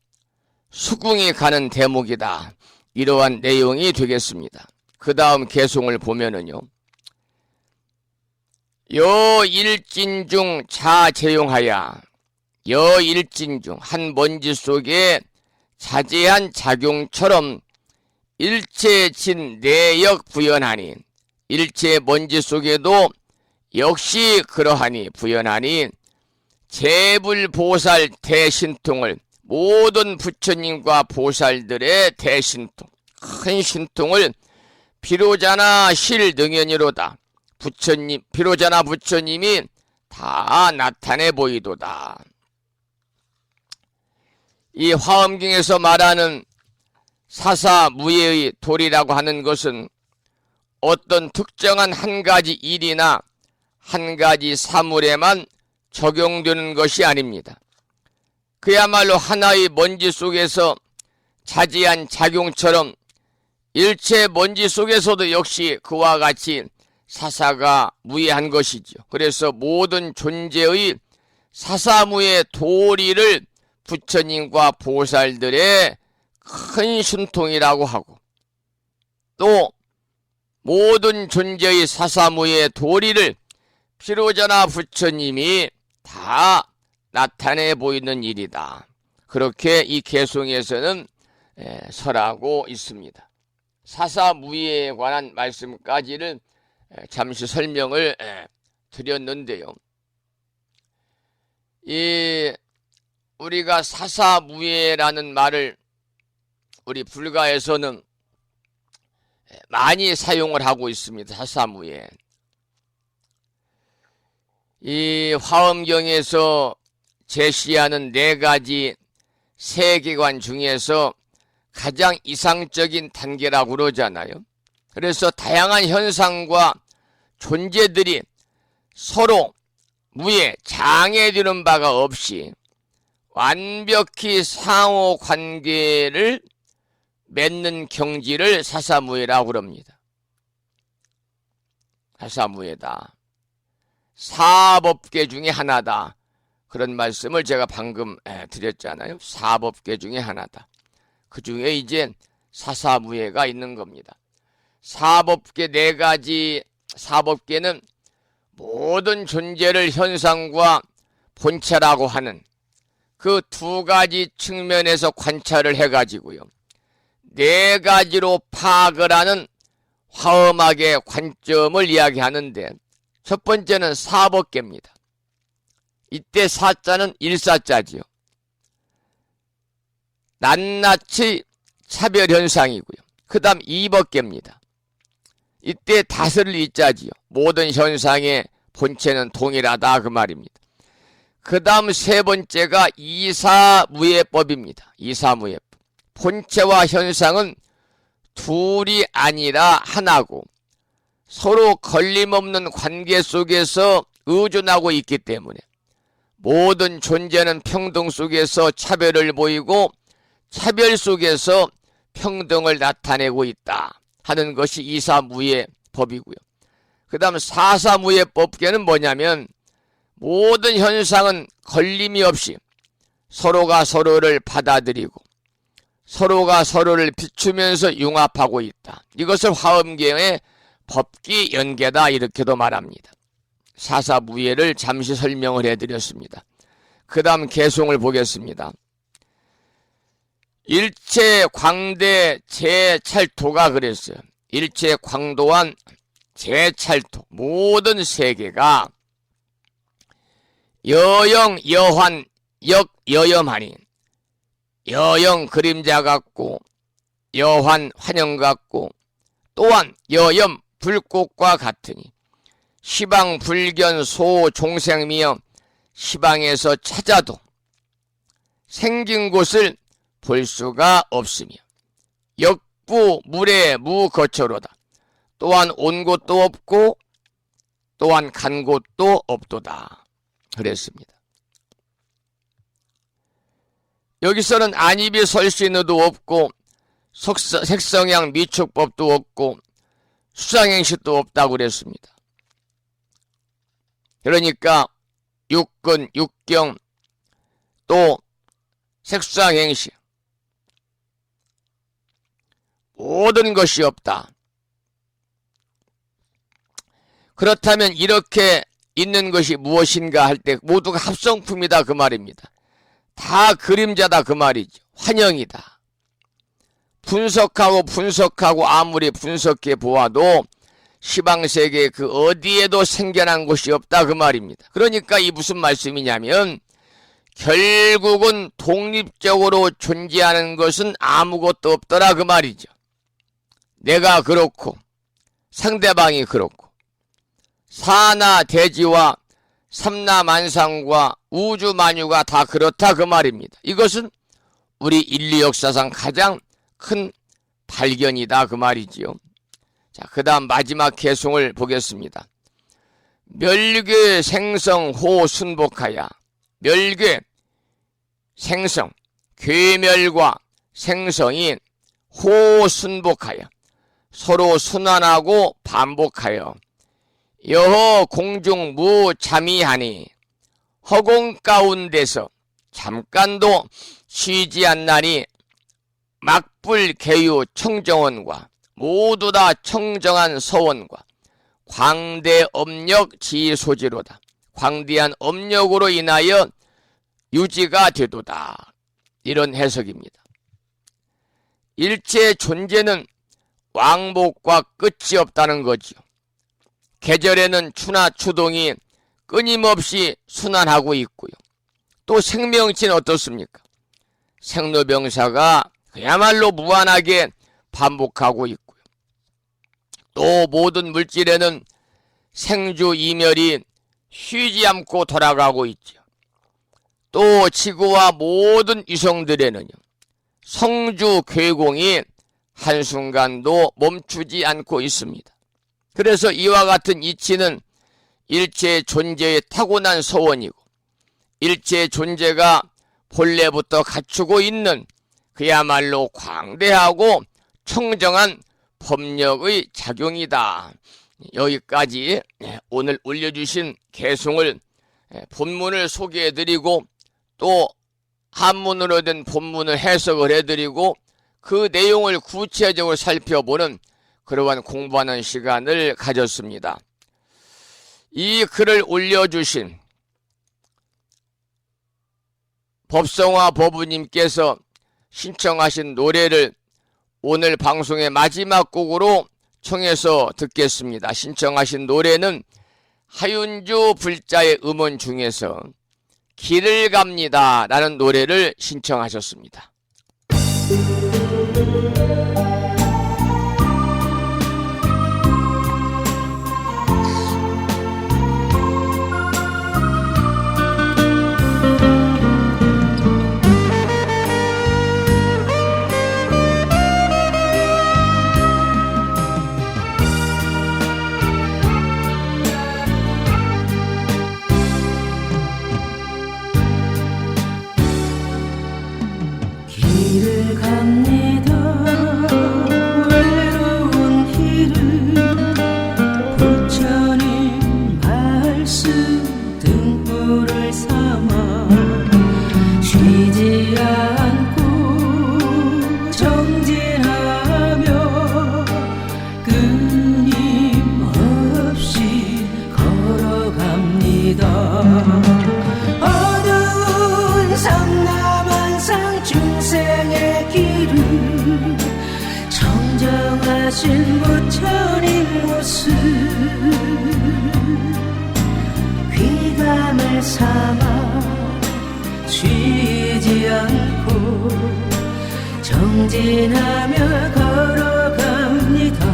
수긍이 가는 대목이다. 이러한 내용이 되겠습니다. 그 다음 개송을 보면은요. 여일진중 자재용하여 여일진중 한 먼지 속에 자재한 작용처럼 일체진 내역 부연하니 일체 먼지 속에도 역시 그러하니 부연하니 재불보살 대신통을 모든 부처님과 보살들의 대신통 큰 신통을 비로자나 실능연이로다. 부처님 비로자나 부처님이 다 나타내 보이도다. 이 화엄경에서 말하는 사사무예의 도리라고 하는 것은 어떤 특정한 한 가지 일이나 한 가지 사물에만 적용되는 것이 아닙니다. 그야말로 하나의 먼지 속에서 자지한 작용처럼 일체 먼지 속에서도 역시 그와 같이 사사가 무예한 것이죠. 그래서 모든 존재의 사사무예 도리를 부처님과 보살들의 큰 신통이라고 하고 또 모든 존재의 사사무예 도리를 비로자나 부처님이 다 나타내 보이는 일이다. 그렇게 이 개송에서는 설하고 있습니다. 사사무예에 관한 말씀까지를 잠시 설명을 드렸는데요. 이 우리가 사사무예라는 말을 우리 불가에서는 많이 사용을 하고 있습니다. 사사무예. 이 화엄경에서 제시하는 네 가지 세계관 중에서 가장 이상적인 단계라고 그러잖아요. 그래서 다양한 현상과 존재들이 서로 무예, 장애되는 바가 없이 완벽히 상호 관계를 맺는 경지를 사사무예라고 그럽니다. 사사무예다. 사법계 중에 하나다. 그런 말씀을 제가 방금 드렸잖아요. 사법계 중에 하나다. 그 중에 이제 사사무예가 있는 겁니다. 사법계 네 가지 사법계는 모든 존재를 현상과 본체라고 하는 그 두 가지 측면에서 관찰을 해가지고요. 네 가지로 파악을 하는 화엄학의 관점을 이야기하는데 첫 번째는 사법계입니다. 이때 사자는 일사자지요. 낱낱이 차별현상이고요. 그 다음 이법계입니다. 이때 다스릴 이자지요. 모든 현상의 본체는 동일하다 그 말입니다. 그 다음 세 번째가 이사무예법입니다. 이사무예법. 본체와 현상은 둘이 아니라 하나고 서로 걸림없는 관계 속에서 의존하고 있기 때문에 모든 존재는 평등 속에서 차별을 보이고 차별 속에서 평등을 나타내고 있다 하는 것이 이사무예법이고요. 그 다음 사사무예법계는 뭐냐면 모든 현상은 걸림이 없이 서로가 서로를 받아들이고 서로가 서로를 비추면서 융합하고 있다. 이것을 화엄경의 법기 연계다 이렇게도 말합니다. 사사무예를 잠시 설명을 해드렸습니다. 그 다음 개송을 보겠습니다. 일체 광대 재찰토가 그랬어요. 일체 광도한 재찰토 모든 세계가 여영 여환 역여염하니 여영 그림자 같고 여환 환영 같고 또한 여염 불꽃과 같으니 시방 불견 소 종생미여 시방에서 찾아도 생긴 곳을 볼 수가 없으며 역부 물의 무거처로다. 또한 온 곳도 없고 또한 간 곳도 없도다. 그랬습니다. 여기서는 안입이 설 수 있는 도 없고 색성향 미축법도 없고 수상행식도 없다고 그랬습니다. 그러니까 육근, 육경 또 색수상행식 모든 것이 없다. 그렇다면 이렇게 있는 것이 무엇인가 할 때 모두가 합성품이다 그 말입니다. 다 그림자다 그 말이죠. 환영이다. 분석하고 아무리 분석해 보아도 시방세계 그 어디에도 생겨난 곳이 없다 그 말입니다. 그러니까 이 무슨 말씀이냐면 결국은 독립적으로 존재하는 것은 아무것도 없더라 그 말이죠. 내가 그렇고 상대방이 그렇고 사나 대지와 삼나 만상과 우주 만유가 다 그렇다 그 말입니다. 이것은 우리 인류 역사상 가장 큰 발견이다 그 말이지요. 자, 그 다음 마지막 개송을 보겠습니다. 멸괴 생성 호 순복하야. 멸괴 생성 괴멸과 생성이 호 순복하여 서로 순환하고 반복하여 여허 공중 무잠이하니 허공 가운데서 잠깐도 쉬지 않나니 막불 개유 청정원과 모두 다 청정한 서원과 광대 업력 지소지로다. 광대한 업력으로 인하여 유지가 되도다. 이런 해석입니다. 일체 존재는 왕복과 끝이 없다는 거지요. 계절에는 추나 추동이 끊임없이 순환하고 있고요. 또 생명체는 어떻습니까? 생로병사가 그야말로 무한하게 반복하고 있고요. 또 모든 물질에는 생주 이멸이 쉬지 않고 돌아가고 있죠. 또 지구와 모든 위성들에는요, 성주 괴공이 한순간도 멈추지 않고 있습니다. 그래서 이와 같은 이치는 일체 존재의 타고난 서원이고 일체 존재가 본래부터 갖추고 있는 그야말로 광대하고 청정한 법력의 작용이다. 여기까지 오늘 올려주신 개송을 본문을 소개해드리고 또 한문으로 된 본문을 해석을 해드리고 그 내용을 구체적으로 살펴보는 그러한 공부하는 시간을 가졌습니다. 이 글을 올려주신 법성화 법우님께서 신청하신 노래를 오늘 방송의 마지막 곡으로 청해서 듣겠습니다. 신청하신 노래는 하윤주 불자의 음원 중에서 길을 갑니다 라는 노래를 신청하셨습니다. 길을 갑니다. 외로운 길을 부처님 말씀 등불을 삼아 쉬지 않고 정진하며 끊임없이 걸어갑니다. 어두운 삼남한상 중생의 길을 청정하신 부처님 모습 귀감을 삼아 쉬지 않고 정진하며 걸어갑니다.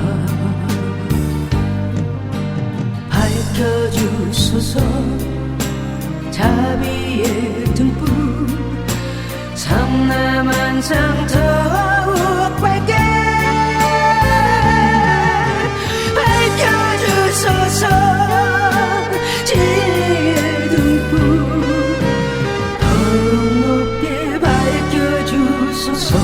밝혀주소서 자비의 등불 삼남한상 더욱 밝게 밝혀주소서 진리의 등불 더욱 높게 밝혀주소서.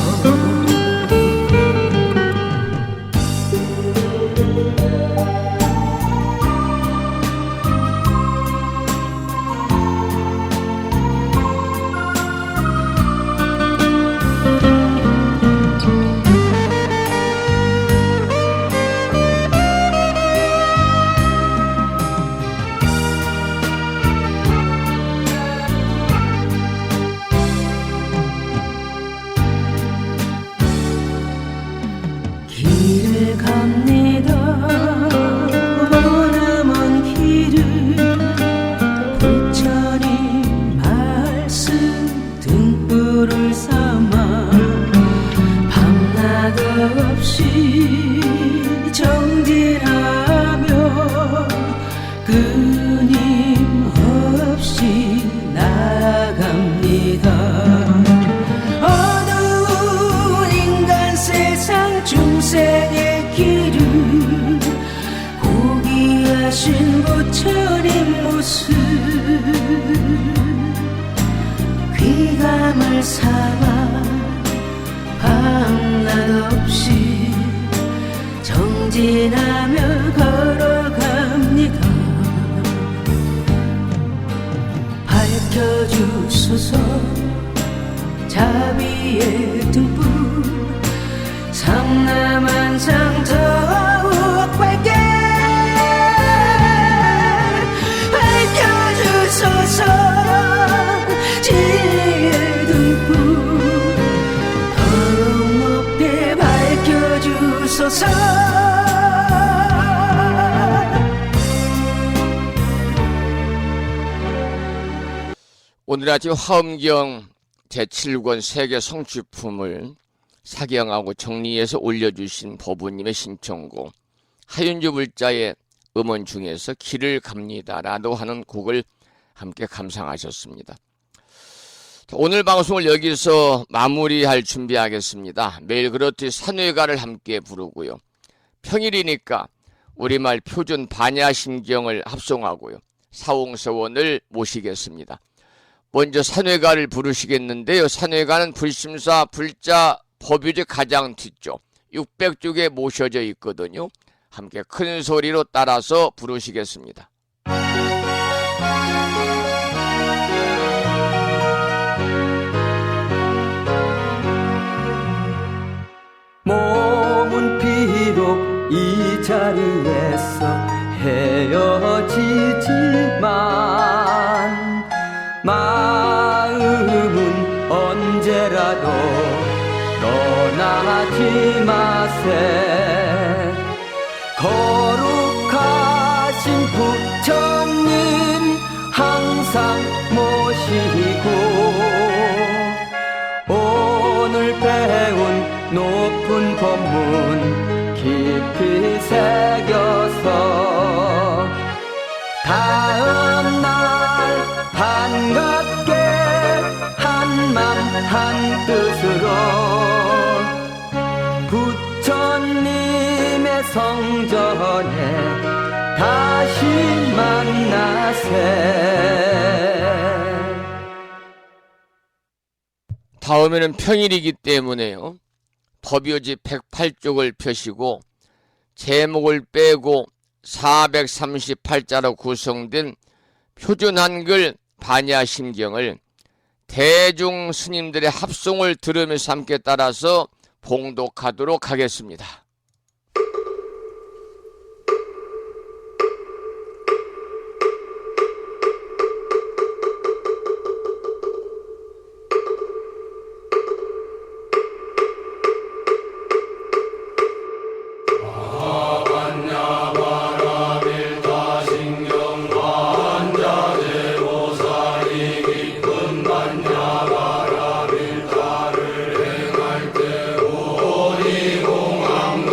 없이 정진하며 끊임없이 나아갑니다. 어두운 인간 세상 중생의 길을 고귀하신 부처님 모습 귀감을 삼아 밤낮 없이 정진하며 걸어갑니다. 밝혀주소서 자비의 등불 상남한상 더욱 밝게 밝혀주소서 지혜의 등불 더욱 높게 밝혀주소서. 오늘 아침 화엄경 제7권 세계 성취품을 사경하고 정리해서 올려주신 법우님의 신청곡 하윤주 불자의 음원 중에서 길을 갑니다라도 하는 곡을 함께 감상하셨습니다. 오늘 방송을 여기서 마무리할 준비하겠습니다. 매일 그렇듯 산회가를 함께 부르고요. 평일이니까 우리말 표준 반야심경을 합송하고요. 사홍서원을 모시겠습니다. 먼저 산회가를 부르시겠는데요. 산회가는 불심사 불자 법유제 가장 뒤쪽 600쪽에 모셔져 있거든요. 함께 큰 소리로 따라서 부르시겠습니다. 몸은 비록 이 자리에서 헤어지지만 마음은 언제라도 떠나지 마세. 거룩하신 부처님 항상 모시고 오늘 배운 높은 법문 깊이 새겨서 다음날 반갑게 한맘 한뜻으로 부처님의 성전에 다시 만나세. 다음에는 평일이기 때문에요. 법요지 108쪽을 펴시고 제목을 빼고 438자로 구성된 표준 한글 반야심경을 대중 스님들의 합송을 들으면서 함께 따라서 봉독하도록 하겠습니다. 공항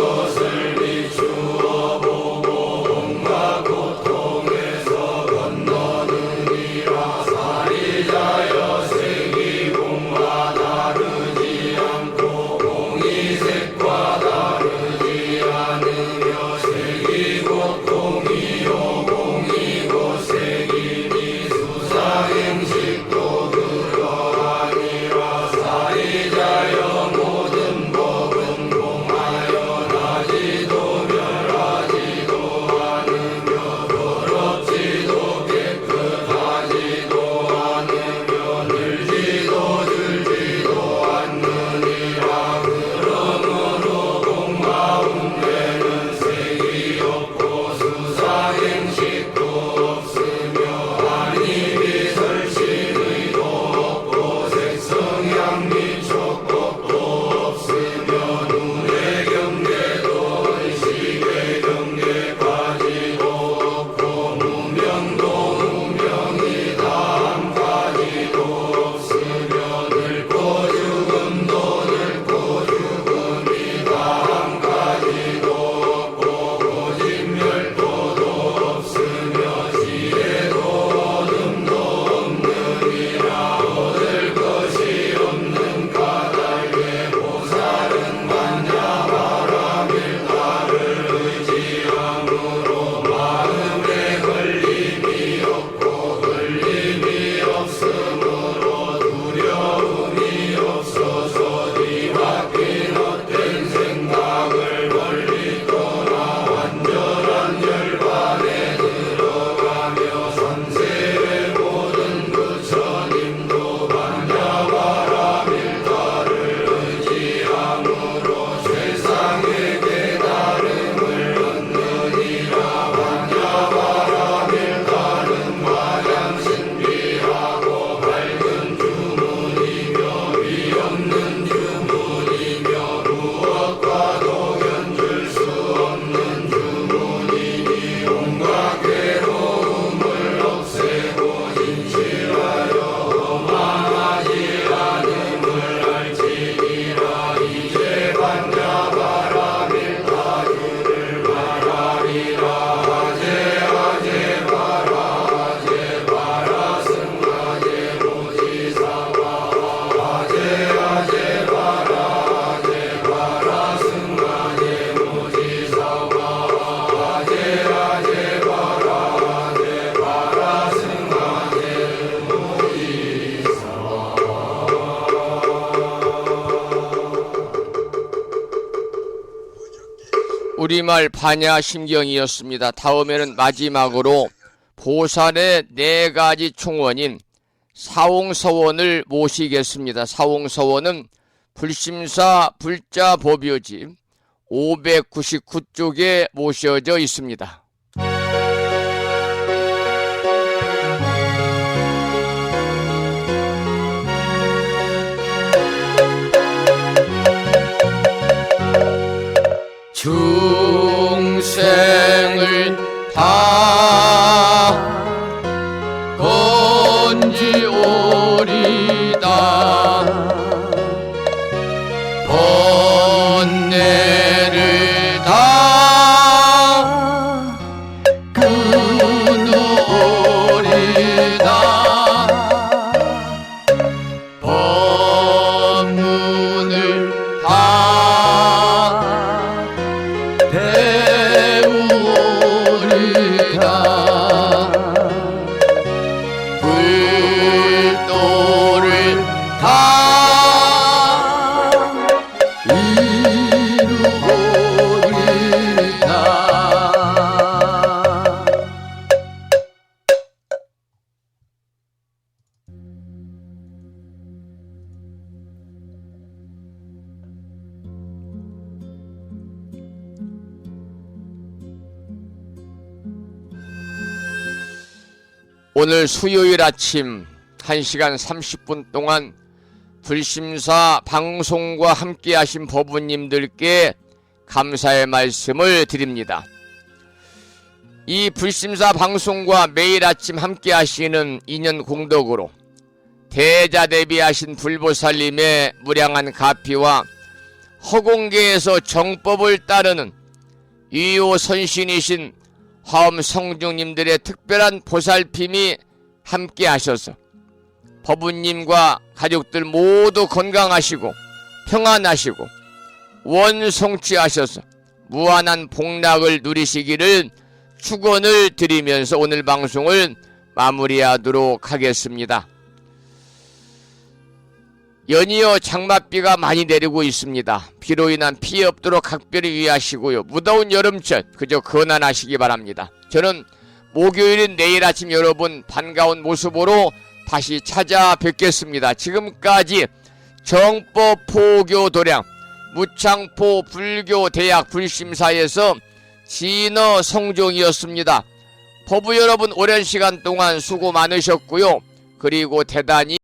우리말 반야심경이었습니다. 다음에는 마지막으로 보살의 4가지 총원인 사홍서원을 모시겠습니다. 사홍서원은 불심사 불자법요지 599쪽에 모셔져 있습니다. 중생을 다 건지오리다 번뇌를 다 끊으오리다 법문을 다 배우리다 불도를 다 이루리다. 오늘 수요일 아침 1시간 30분 동안 불심사 방송과 함께 하신 법우님들께 감사의 말씀을 드립니다. 이 불심사 방송과 매일 아침 함께 하시는 인연 공덕으로 대자대비하신 불보살님의 무량한 가피와 허공계에서 정법을 따르는 위효선신이신 화엄성중님들의 특별한 보살핌이 함께 하셔서 법우님과 가족들 모두 건강하시고 평안하시고 원성취하셔서 무한한 복락을 누리시기를 축원을 드리면서 오늘 방송을 마무리하도록 하겠습니다. 연이어 장맛비가 많이 내리고 있습니다. 비로 인한 피해 없도록 각별히 유의하시고요. 무더운 여름철 그저 건안하시기 바랍니다. 저는 목요일인 내일 아침 여러분 반가운 모습으로 다시 찾아뵙겠습니다. 지금까지 정법포교도량 무창포 불교대학 불심사에서 진어성종이었습니다. 법우 여러분 오랜 시간 동안 수고 많으셨고요. 그리고 대단히